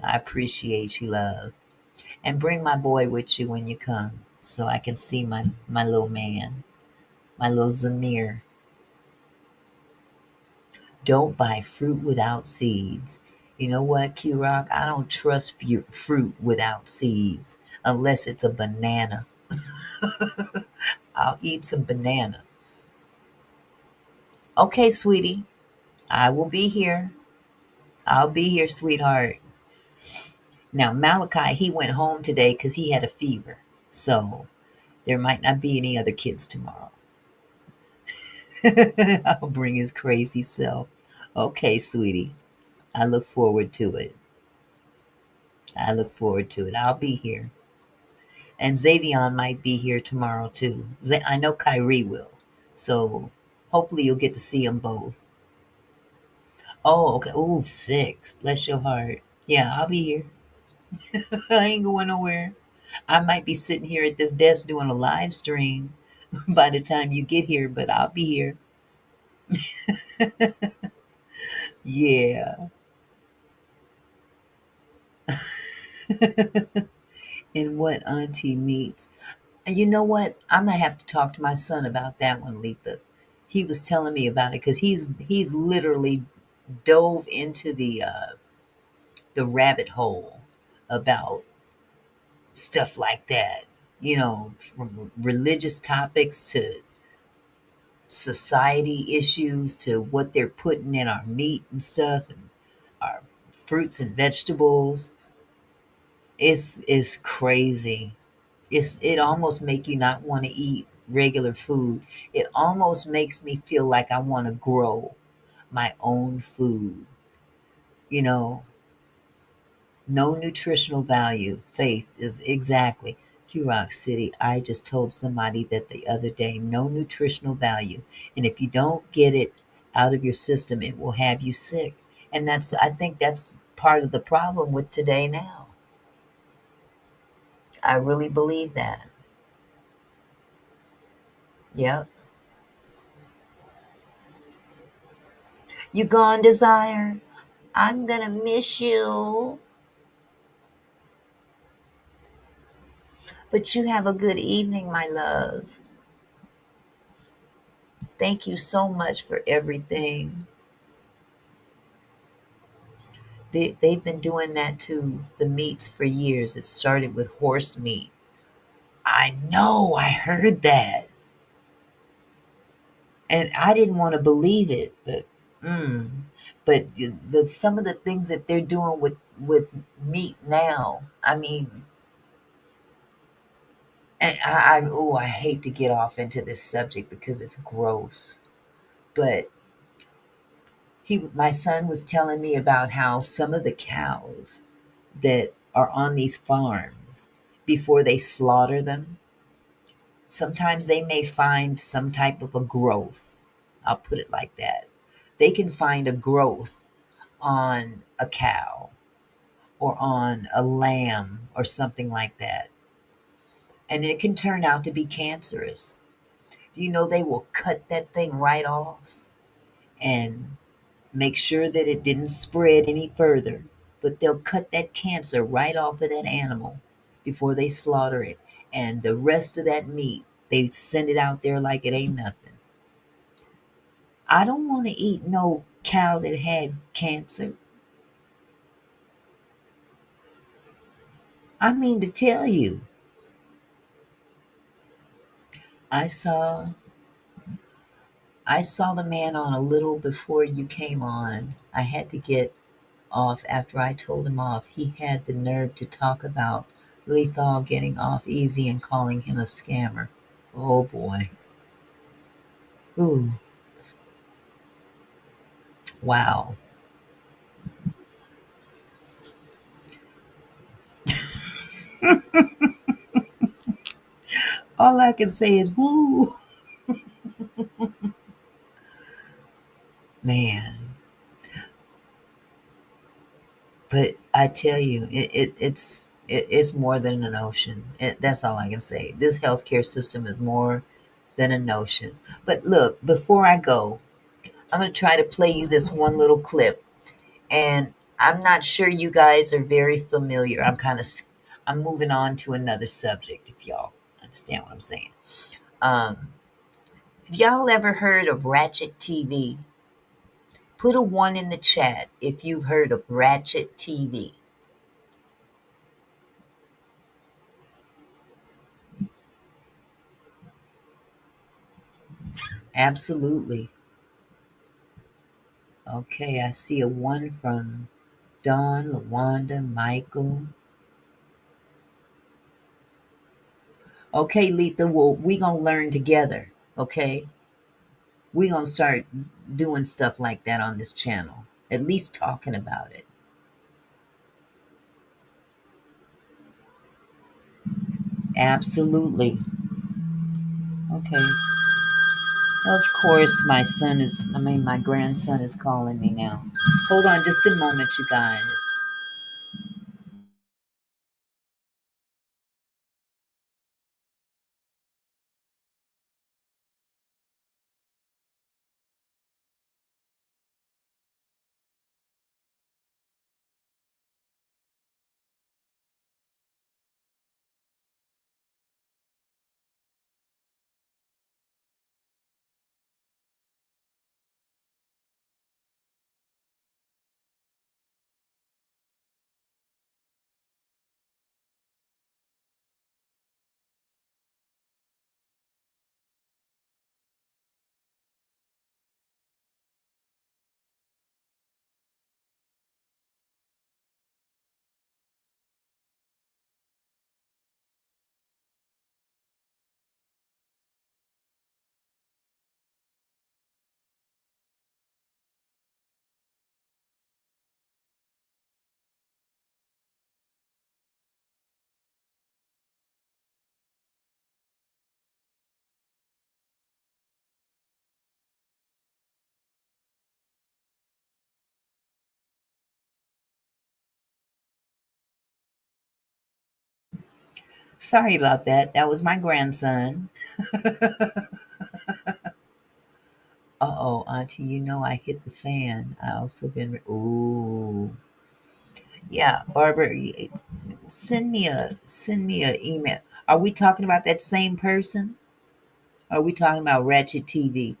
I appreciate you, love. And bring my boy with you when you come so I can see my little man, my little Zamir. Don't buy fruit without seeds. You know what, Q Rock? I don't trust fruit without seeds unless it's a banana. I'll eat some banana. Okay, sweetie. I will be here. I'll be here, sweetheart. Now, Malachi, he went home today because he had a fever. So there might not be any other kids tomorrow. I'll bring his crazy self. Okay, sweetie. I look forward to it. I look forward to it. I'll be here. And Xavion might be here tomorrow too. I know Kyrie will. So hopefully you'll get to see them both. Oh, okay. Oh, 6. Bless your heart. Yeah, I'll be here. I ain't going nowhere. I might be sitting here at this desk doing a live stream by the time you get here, but I'll be here. Yeah. And what auntie meets. And you know what? I'm gonna have to talk to my son about that one, Letha. He was telling me about it because he's literally dove into the rabbit hole about stuff like that. You know, from religious topics to society issues to what they're putting in our meat and stuff and our fruits and vegetables. It's crazy. It almost make you not want to eat regular food. It almost makes me feel like I want to grow my own food. You know, no nutritional value. Faith is exactly. Rock City. I just told somebody that the other day, no nutritional value. And if you don't get it out of your system, it will have you sick. And I think that's part of the problem with today now. I really believe that. Yep. You gone, Desire? I'm gonna miss you. But you have a good evening, my love. Thank you so much for everything. They've been doing that to the meats for years. It started with horse meat. I know, I heard that. And I didn't want to believe it, but mm, but some of the things that they're doing with meat now, I mean, and I hate to get off into this subject because it's gross, but my son was telling me about how some of the cows that are on these farms, before they slaughter them, sometimes they may find some type of a growth. I'll put it like that. They can find a growth on a cow or on a lamb or something like that. And it can turn out to be cancerous. Do you know they will cut that thing right off and make sure that it didn't spread any further? But they'll cut that cancer right off of that animal before they slaughter it. And the rest of that meat, they send it out there like it ain't nothing. I don't want to eat no cow that had cancer. I mean to tell you, I saw I saw the man on a little before you came on. I had to get off after I told him off. He had the nerve to talk about Lethal getting off easy and calling him a scammer. Oh boy. Ooh, wow. All I can say is woo, man. But I tell you, it's more than a notion. That's all I can say. This healthcare system is more than a notion. But look, before I go, I'm going to try to play you this one little clip, and I'm not sure you guys are very familiar. I'm moving on to another subject. If y'all understand what I'm saying. Um, have y'all ever heard of Ratchet TV? Put a one in the chat if you've heard of Ratchet TV. Absolutely. Okay, I see a one from Don, Lawanda, Michael. Okay, Letha, well, we gonna learn together. Okay, we gonna start doing stuff like that on this channel. At least talking about it. Absolutely. Okay. Of course, my grandson is calling me now. Hold on just a moment, you guys. Sorry about that. That was my grandson. Uh-oh, Auntie, you know I hit the fan. I also been ooh. Yeah, Barbara, send me a email. Are we talking about that same person? Are we talking about Ratchet TV?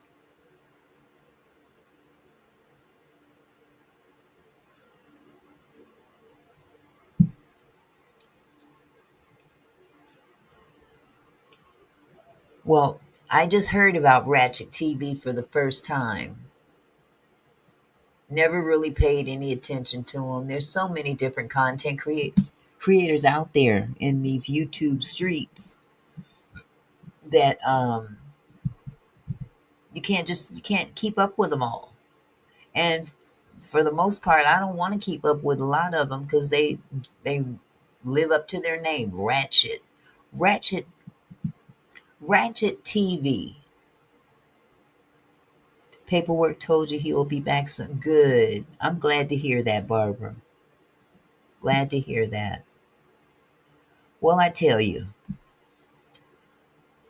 Well, I just heard about Ratchet TV for the first time. Never really paid any attention to them. There's so many different creators out there in these YouTube streets that you can't keep up with them all. And for the most part, I don't want to keep up with a lot of them because they live up to their name, Ratchet, Ratchet TV. Paperwork told you he will be back soon. Good. I'm glad to hear that, Barbara. Glad to hear that. Well, I tell you,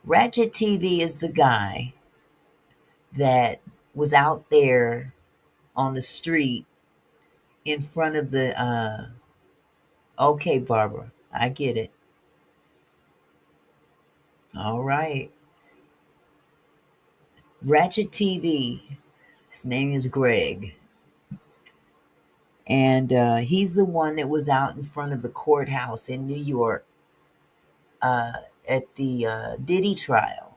Ratchet TV is the guy that was out there on the street in front of the. Okay, Barbara, I get it. All right. Ratchet TV. His name is Greg. And he's the one that was out in front of the courthouse in New York uh, at the Diddy trial.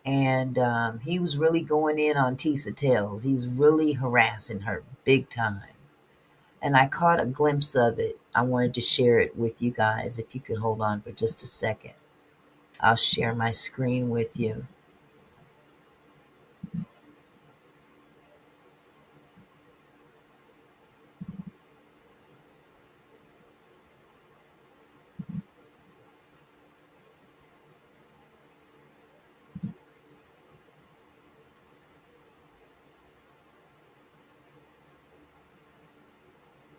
And he was really going in on Tisa Tells. He was really harassing her big time. And I caught a glimpse of it. I wanted to share it with you guys. If you could hold on for just a second, I'll share my screen with you.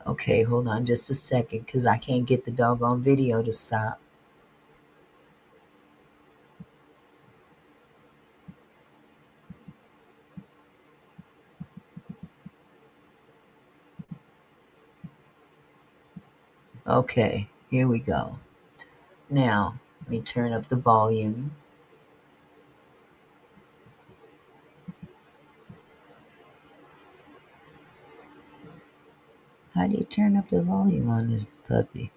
Okay, hold on just a second because I can't get the doggone video to stop. Okay, here we go. Now, let me turn up the volume. How do you turn up the volume on this puppy?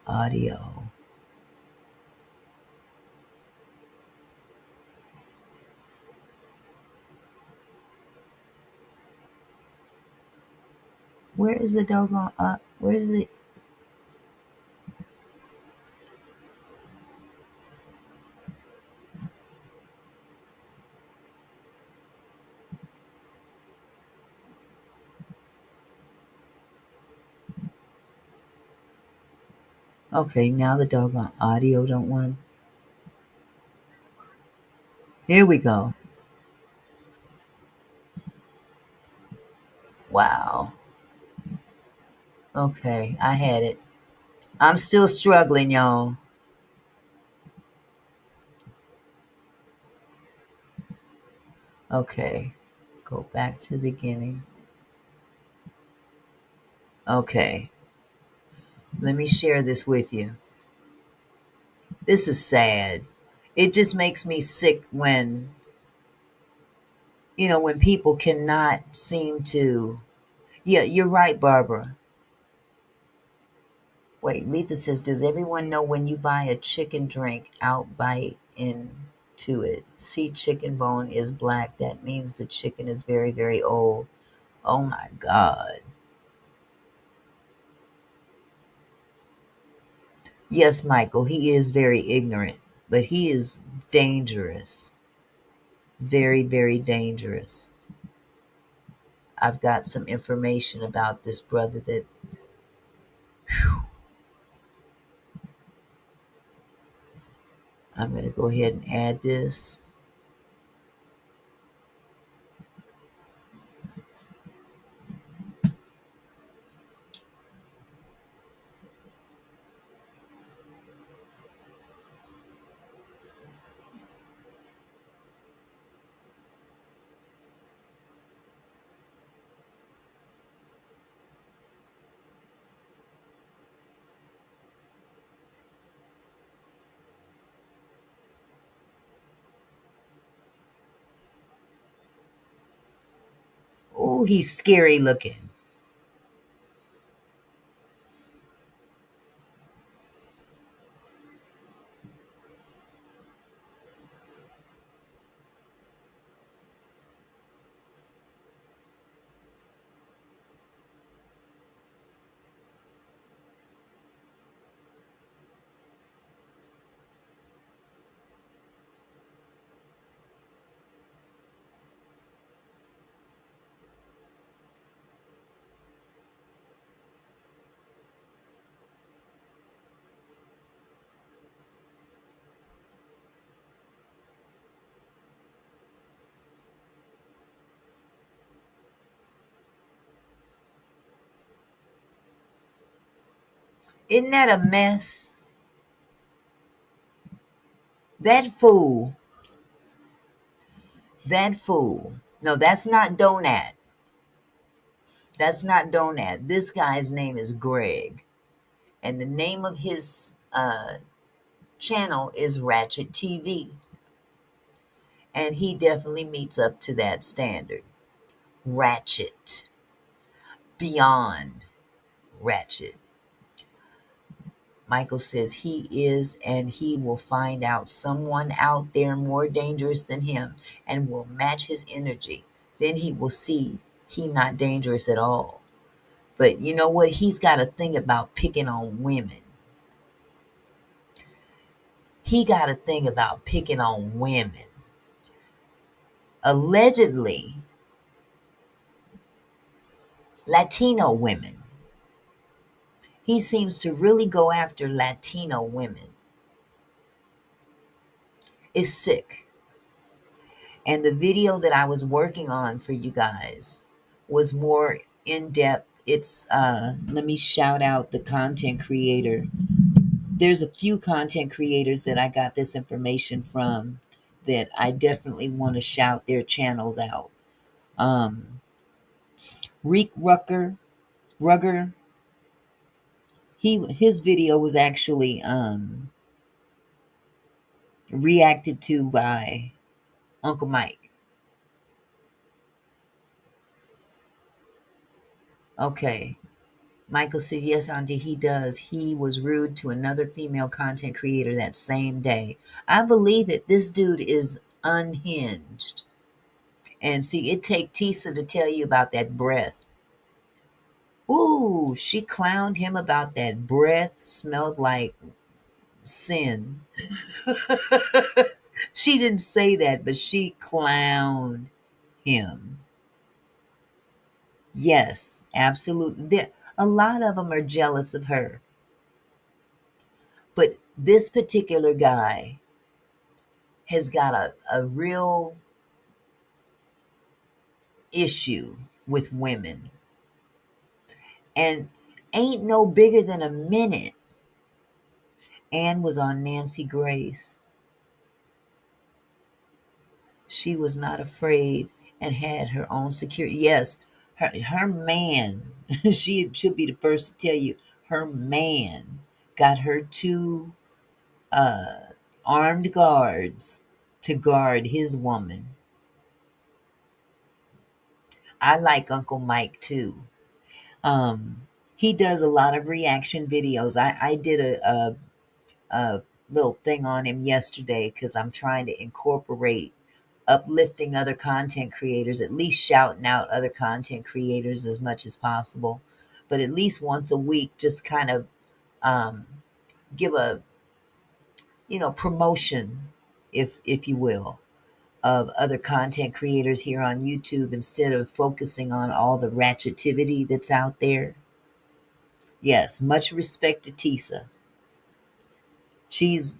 Audio. Where is the doggone where is it? Okay, now the doggone audio don't want to. Here we go. Wow. Okay, I had it. I'm still struggling, y'all. Okay, go back to the beginning. Okay, let me share this with you. This is sad. It just makes me sick when, when people cannot seem to. Yeah, you're right, Barbara. Wait, Letha says, does everyone know when you buy a chicken drink, outbite into it? See, chicken bone is black. That means the chicken is very, very old. Oh my God. Yes, Michael, he is very ignorant, but he is dangerous. Very, very dangerous. I've got some information about this brother that. I'm going to go ahead and add this. Oh, he's scary looking. Isn't that a mess? That fool, that fool. No, that's not Donat. That's not Donat. This guy's name is Greg. And the name of his channel is Ratchet TV. And he definitely meets up to that standard. Ratchet. Beyond ratchet. Michael says he is, and he will find out someone out there more dangerous than him and will match his energy. Then he will see he not dangerous at all. But you know what? He's got a thing about picking on women. He got a thing about picking on women. Allegedly, Latino women. He seems to really go after Latino women. It's sick. And the video that I was working on for you guys was more in depth. It's let me shout out the content creator. There's a few content creators that I got this information from that I definitely want to shout their channels out. Reek Rugger, his video was actually reacted to by Uncle Mike. Okay. Michael says, yes, Auntie, he does. He was rude to another female content creator that same day. I believe it. This dude is unhinged. And see, it take Tisa to tell you about that breath. Ooh, she clowned him about that breath smelled like sin. She didn't say that, but she clowned him. Yes, absolutely. A lot of them are jealous of her. But this particular guy has got a real issue with women and ain't no bigger than a minute. Anne was on Nancy Grace. She was not afraid and had her own security. Yes, her man, she should be the first to tell you, her man got her two armed guards to guard his woman. I like Uncle Mike too. He does a lot of reaction videos. I did a little thing on him yesterday because I'm trying to incorporate uplifting other content creators, at least shouting out other content creators as much as possible. But at least once a week, just kind of give a promotion, if you will, of other content creators here on YouTube instead of focusing on all the ratchetivity that's out there. Yes, much respect to Tisa. She's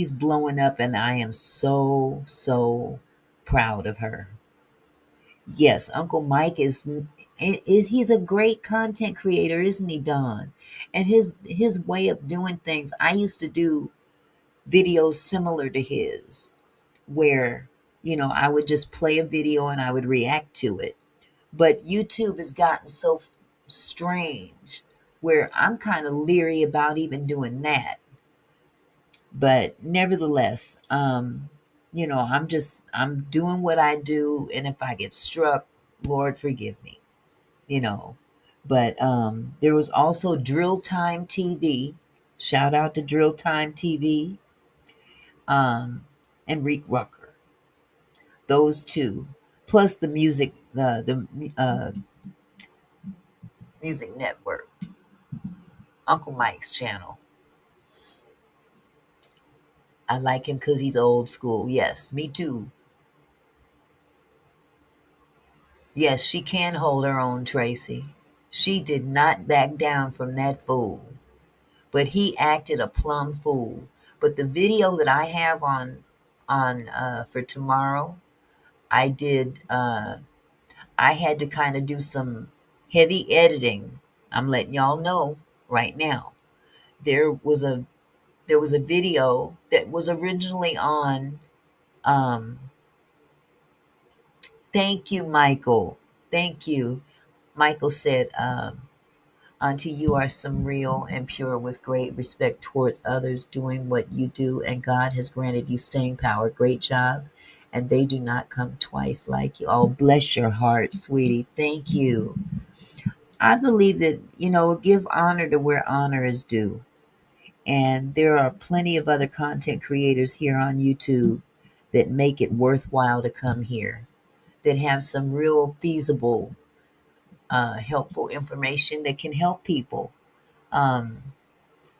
blowing up and I am so proud of her. Yes, Uncle Mike is he's a great content creator, isn't he, Don? And his way of doing things, I used to do videos similar to his where, I would just play a video and I would react to it. But YouTube has gotten so strange where I'm kind of leery about even doing that. But nevertheless, I'm doing what I do, and if I get struck, Lord forgive me, you know. But there was also Drill Time TV. Shout out to Drill Time TV, and Reek Rucker. Those two, plus the music network, Uncle Mike's channel. I like him because he's old school. Yes, me too. Yes, she can hold her own, Tracy. She did not back down from that fool, but he acted a plumb fool. But the video that I have on for tomorrow, I did. I had to kind of do some heavy editing. I'm letting y'all know right now there was a there was a video that was originally on. um Thank you, Michael. Thank you. Michael said, Auntie, you are some real and pure with great respect towards others doing what you do, and God has granted you staying power. Great job. And they do not come twice like you. Oh, bless your heart, sweetie. Thank you. I believe that, give honor to where honor is due. And there are plenty of other content creators here on YouTube that make it worthwhile to come here, that have some real feasible, helpful information that can help people. Um,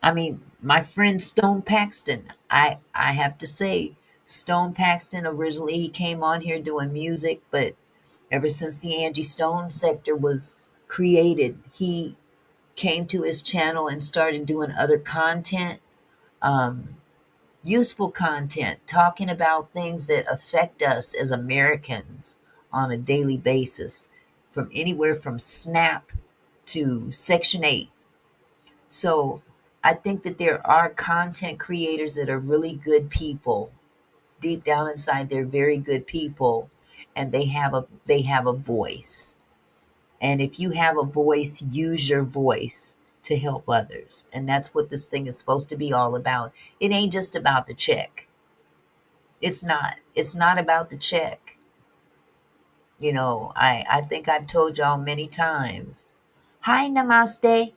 I mean, my friend Stone Paxton, I have to say, Stone Paxton, originally he came on here doing music, but ever since the Angie Stone sector was created, he came to his channel and started doing other content, um, useful content, talking about things that affect us as Americans on a daily basis, from anywhere from SNAP to Section 8. So I think that there are content creators that are really good people. Deep down inside, they're very good people, and they have a voice. And if you have a voice, use your voice to help others. And that's what this thing is supposed to be all about. It ain't just about the check. It's not. It's not about the check. I think I've told y'all many times. Hi, Namaste.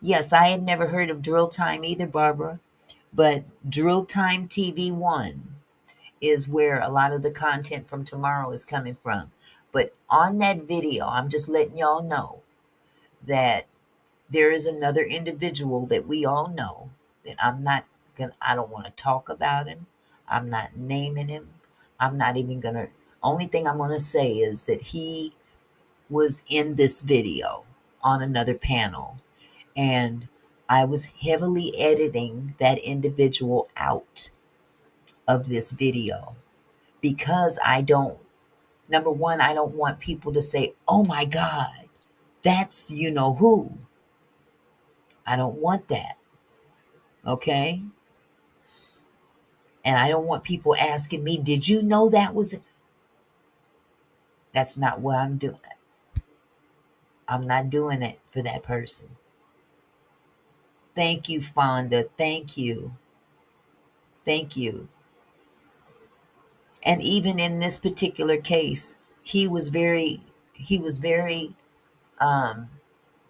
Yes, I had never heard of Drill Time either, Barbara. But Drill Time TV 1 is where a lot of the content from tomorrow is coming from. But on that video, I'm just letting y'all know that there is another individual that we all know that I don't want to talk about him. I'm not naming him. I'm not even gonna, only thing I'm gonna say is that he was in this video on another panel, and I was heavily editing that individual out of this video because number one, I don't want people to say, oh my God, that's you know who. I don't want that. Okay. And I don't want people asking me, did you know that was. That's not what I'm doing. I'm not doing it for that person. Thank you, Fonda. Thank you. Thank you. And even in this particular case, he was very um,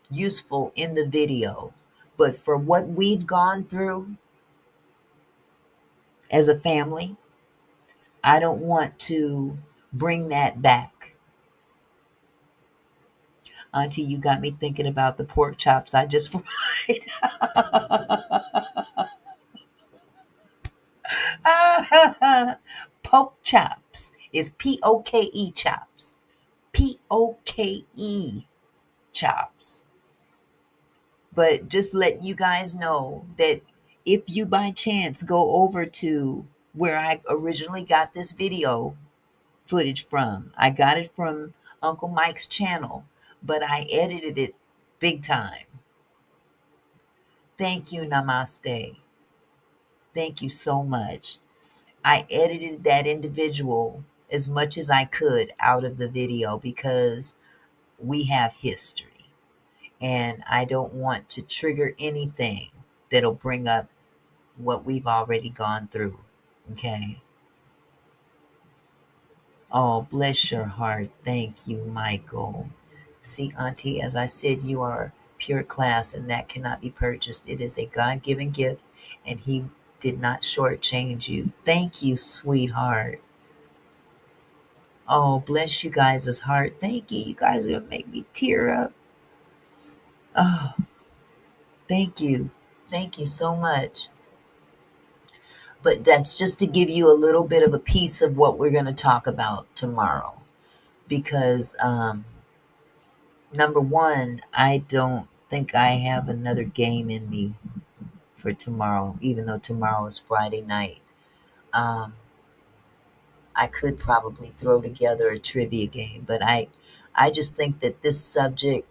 useful in the video. But for what we've gone through as a family, I don't want to bring that back. Auntie, you got me thinking about the pork chops I just fried. Poke chops is Poke chops. Poke chops. But just let you guys know that if you by chance go over to where I originally got this video footage from, I got it from Uncle Mike's channel, but I edited it big time. Thank you, Namaste. Thank you so much. I edited that individual as much as I could out of the video because we have history. And I don't want to trigger anything that'll bring up what we've already gone through. Okay. Oh, bless your heart. Thank you, Michael. See, Auntie, as I said, you are pure class and that cannot be purchased. It is a God given gift and He did not shortchange you. Thank you, sweetheart. Oh, bless you guys' heart. Thank you. You guys are going to make me tear up. Oh, thank you. Thank you so much. But that's just to give you a little bit of a piece of what we're going to talk about tomorrow. Because, number one, I don't think I have another game in me for tomorrow, even though tomorrow is Friday night. Um, I could probably throw together a trivia game, but I just think that this subject,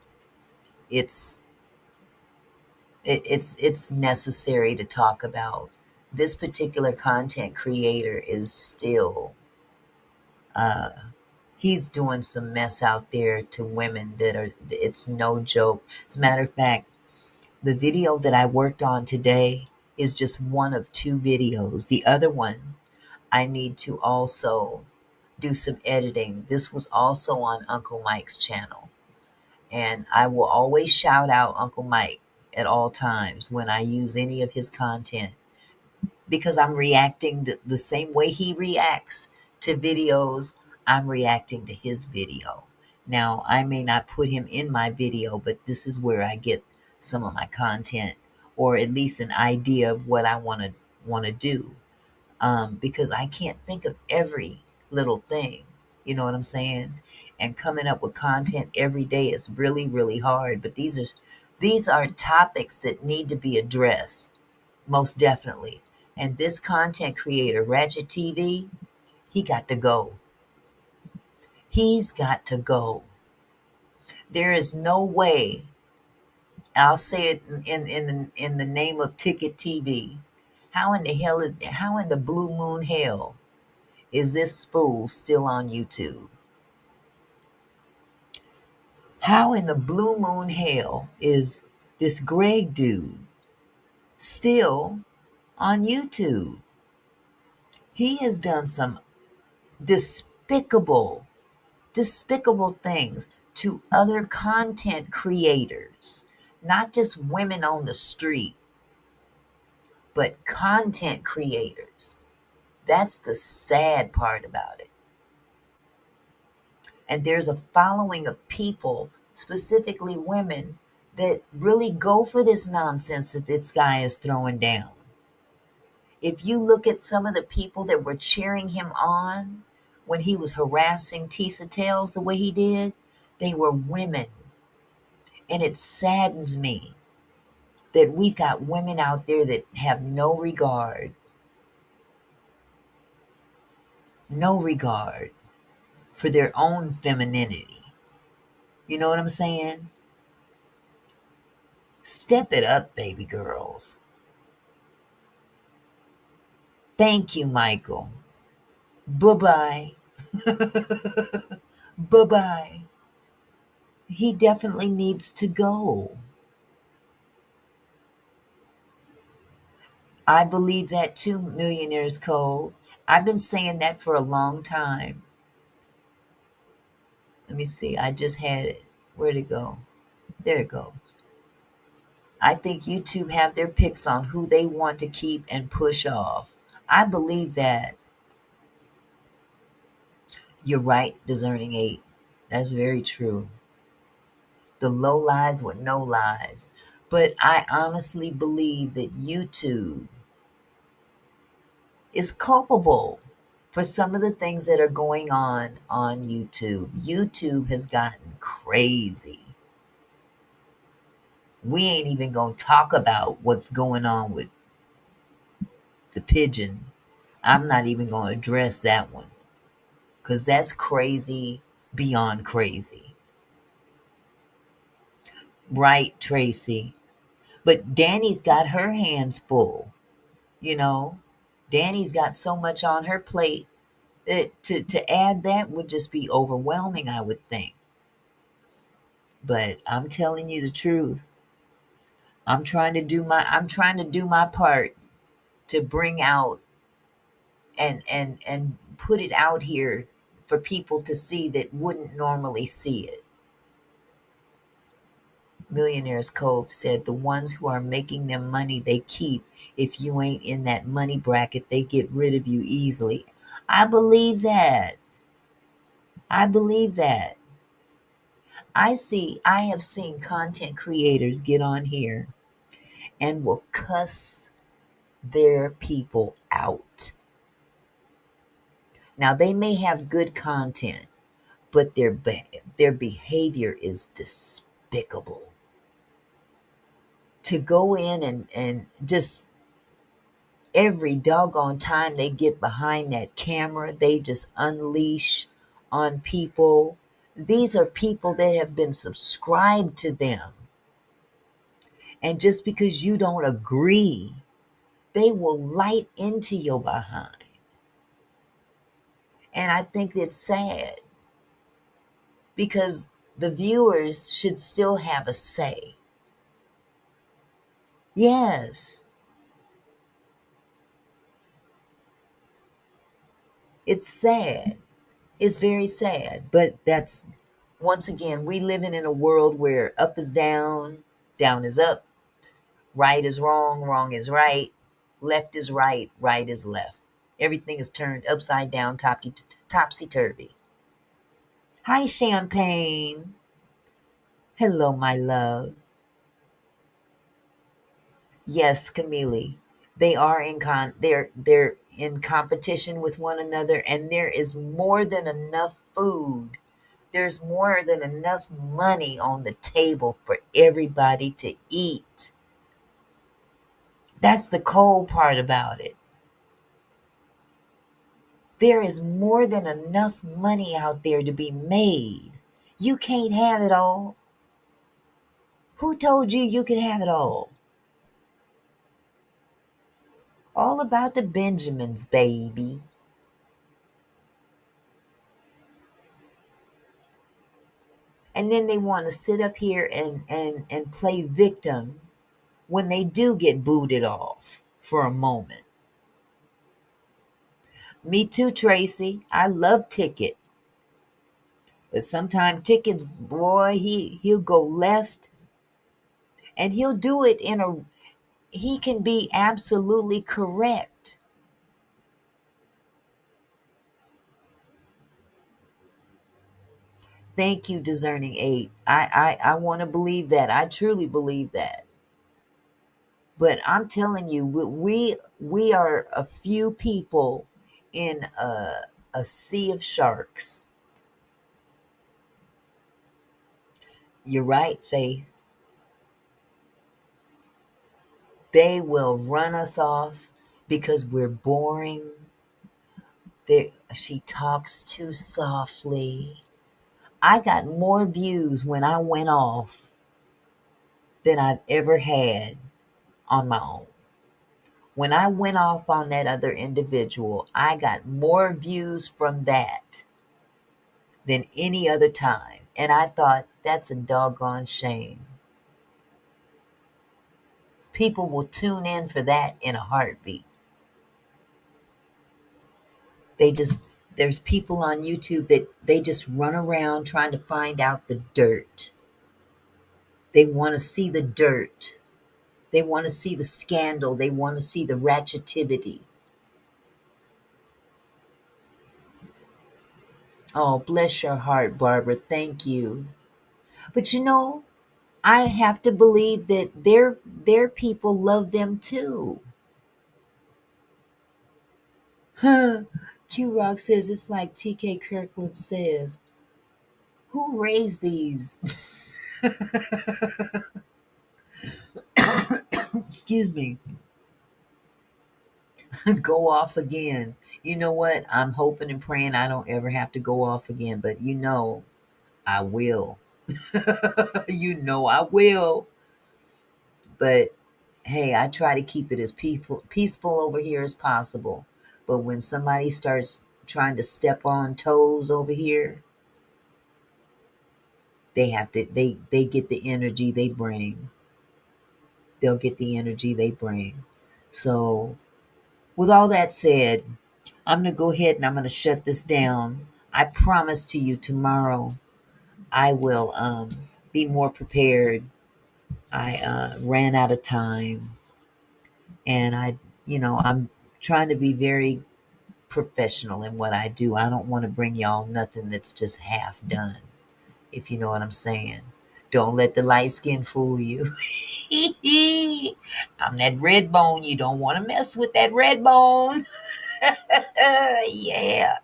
it's it's necessary to talk about. This particular content creator is still uh, he's doing some mess out there to women that are, it's no joke. As a matter of fact, the video that I worked on today is just one of two videos. The other one, I need to also do some editing. This was also on Uncle Mike's channel. And I will always shout out Uncle Mike at all times when I use any of his content because I'm reacting the same way he reacts to videos. I'm reacting to his video. Now, I may not put him in my video, but this is where I get some of my content, or at least an idea of what I want to do. Because I can't think of every little thing. You know what I'm saying? And coming up with content every day is really, really hard. But these are topics that need to be addressed, most definitely. And this content creator, Ratchet TV, he got to go. He's got to go. There is no way. I'll say it in the name of Ticket TV. How in the blue moon hell is this fool still on YouTube? How in the blue moon hell is this Greg dude still on YouTube? He has done some despicable, despicable things to other content creators, not just women on the street, but content creators. That's the sad part about it. And there's a following of people, specifically women, that really go for this nonsense that this guy is throwing down. If you look at some of the people that were cheering him on when he was harassing Tisa Tales the way he did, they were women. And it saddens me that we've got women out there that have no regard for their own femininity. You know what I'm saying? Step it up, baby girls. Thank you, Michael. Bye-bye. Bye-bye. He definitely needs to go. I believe that too, Millionaire's Code. I've been saying that for a long time. Let me see. I just had it. Where'd it go? There it goes. I think YouTube have their picks on who they want to keep and push off. I believe that. You're right, Discerning 8. That's very true. The low lives with no lives. But I honestly believe that YouTube is culpable for some of the things that are going on YouTube. YouTube has gotten crazy. We ain't even going to talk about what's going on with the pigeon. I'm not even going to address that one because that's crazy beyond crazy. Right, Tracy? But Danny's got her hands full, you know. Danny's got so much on her plate that to add that would just be overwhelming, I would think. But I'm telling you the truth. I'm trying to do my part to bring out and put it out here for people to see that wouldn't normally see it. Millionaire's Cove said the ones who are making them money they keep. If you ain't in that money bracket, they get rid of you easily. I believe that. I believe that. I have seen content creators get on here and will cuss their people out. Now they may have good content, but their behavior is despicable. To go in and just every doggone time they get behind that camera, they just unleash on people. These are people that have been subscribed to them. And just because you don't agree, they will light into your behind. And I think it's sad because the viewers should still have a say. Yes, it's sad. It's very sad. But that's, once again, we living in a world where up is down, down is up, right is wrong, wrong is right, left is right, right is left. Everything is turned upside down, topsy turvy. Hi, Champagne. Hello, my love. Yes, Camille. They're in competition with one another, and there is more than enough food. There's more than enough money on the table for everybody to eat. That's the cold part about it. There is more than enough money out there to be made. You can't have it all. Who told you you could have it all? All about the Benjamins, baby. And then they want to sit up here and play victim when they do get booted off for a moment. Me too, Tracy. I love Ticket. But sometimes Ticket's boy, he'll go left, and he'll do it in a, he can be absolutely correct. Thank you, Discerning Eight. I want to believe that. I truly believe that. But I'm telling you, we are a few people in a sea of sharks. You're right, Faith. They will run us off because we're boring. She talks too softly. I got more views when I went off than I've ever had on my own. When I went off on that other individual, I got more views from that than any other time. And I thought, that's a doggone shame. People will tune in for that in a heartbeat. There's people on YouTube that they just run around trying to find out the dirt. They want to see the dirt. They want to see the scandal. They want to see the ratchetivity. Oh, bless your heart, Barbara. Thank you. But I have to believe that their people love them too. Huh. Q Rock says it's like TK Kirkland says. Who raised these? Excuse me. Go off again. You know what? I'm hoping and praying I don't ever have to go off again, but I will. I will. But hey, I try to keep it as peaceful over here as possible. But when somebody starts trying to step on toes over here, they get the energy they bring. They'll get the energy they bring. So, with all that said, I'm going to go ahead and I'm going to shut this down. I promise to you tomorrow I will be more prepared. I ran out of time, and I'm trying to be very professional in what I do. I don't want to bring y'all nothing that's just half done, if you know what I'm saying. Don't let the light skin fool you. I'm that red bone. You don't want to mess with that red bone. Yeah.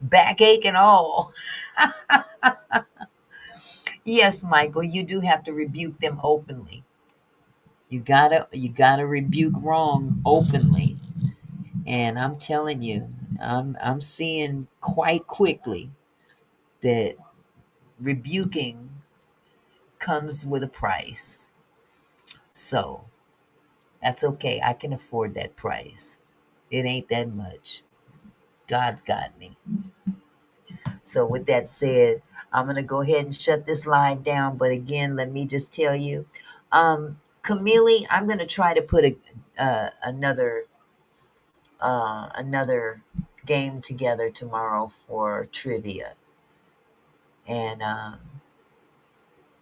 Backache and all. Yes, Michael, you do have to rebuke them openly. You gotta rebuke wrong openly. And I'm telling you, I'm seeing quite quickly that rebuking comes with a price. So that's okay. I can afford that price. It ain't that much. God's got me. So with that said, I'm gonna go ahead and shut this live down. But again, let me just tell you, Camille, I'm gonna try to put another game together tomorrow for trivia. And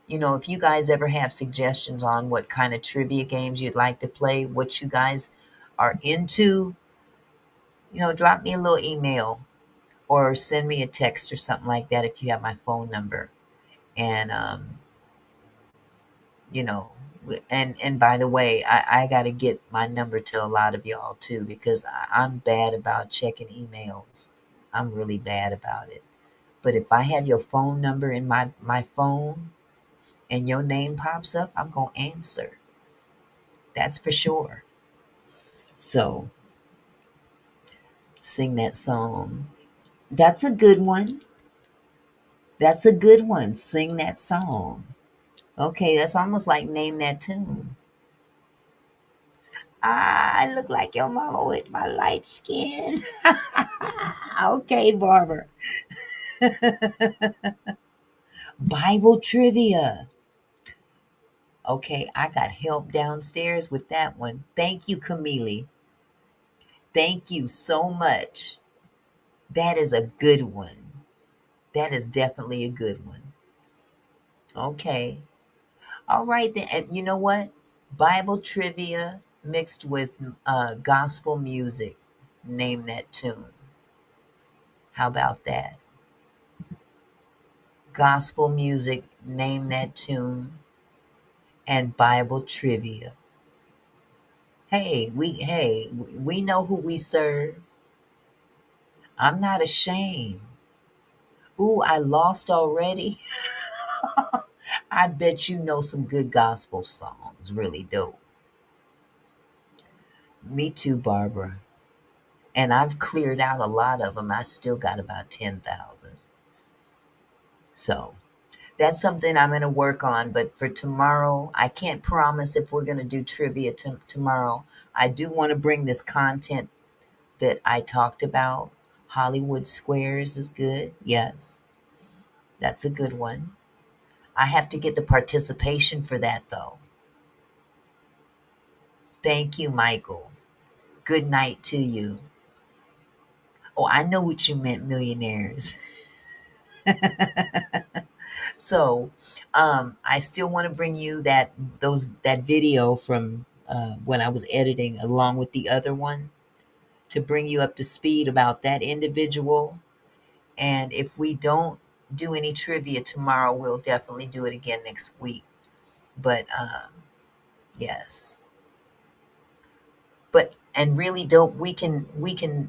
if you guys ever have suggestions on what kind of trivia games you'd like to play, what you guys are into, drop me a little email or send me a text or something like that if you have my phone number. And you know and by the way, I got to get my number to a lot of y'all too, because I'm bad about checking emails. I'm really bad about it. But if I have your phone number in my phone and your name pops up, I'm gonna answer. That's for sure. So sing that song. That's a good one. That's a good one. Sing that song. Okay, that's almost like name that tune. I look like your mama with my light skin. Okay, Barbara. Bible trivia. Okay, I got help downstairs with that one. Thank you, Camille. Thank you so much. That is a good one. That is definitely a good one. Okay. All right, then. And you know what? Bible trivia mixed with gospel music. Name that tune. How about that? Gospel music, name that tune, and Bible trivia. We know who we serve. I'm not ashamed. Ooh, I lost already. I bet you know some good gospel songs. Really dope. Me too, Barbara. And I've cleared out a lot of them. I still got about 10,000. So that's something I'm going to work on. But for tomorrow, I can't promise if we're going to do trivia tomorrow. I do want to bring this content that I talked about. Hollywood Squares is good. Yes, that's a good one. I have to get the participation for that, though. Thank you, Michael. Good night to you. Oh, I know what you meant, millionaires. So, I still want to bring you that video from when I was editing, along with the other one, to bring you up to speed about that individual. And if we don't do any trivia tomorrow, we'll definitely do it again next week. But yes. But and really dope. We can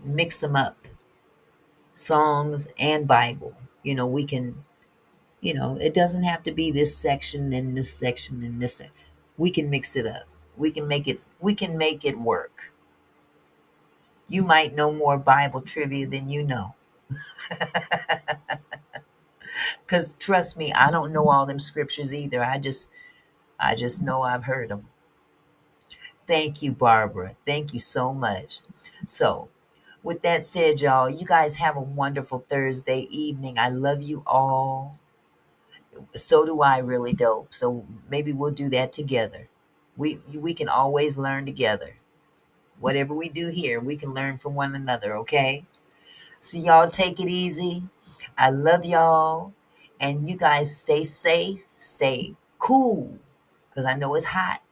mix them up, songs and Bible. We can. It doesn't have to be this section, then this section, then this section. We can mix it up. We can make it work. You might know more Bible trivia than you know. Because trust me, I don't know all them scriptures either. I just know I've heard them. Thank you, Barbara. Thank you so much. So, with that said, y'all, you guys have a wonderful Thursday evening. I love you all. So do I, really dope. So maybe we'll do that together. We can always learn together. Whatever we do here, we can learn from one another, okay? So y'all take it easy. I love y'all. And you guys stay safe, stay cool, because I know it's hot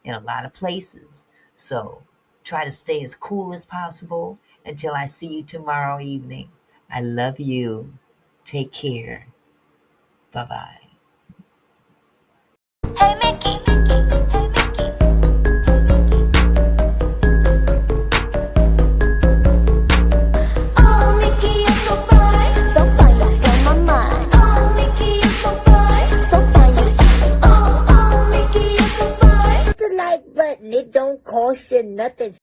in a lot of places. So try to stay as cool as possible until I see you tomorrow evening. I love you. Take care. Bye-bye. Hey Mickey. Oh Mickey, you're so fine. So fine, you blow my mind. Oh Mickey, you're so fine. So fine, you. Oh Mickey, you're so fine. Hit the like button. It don't cost you nothing.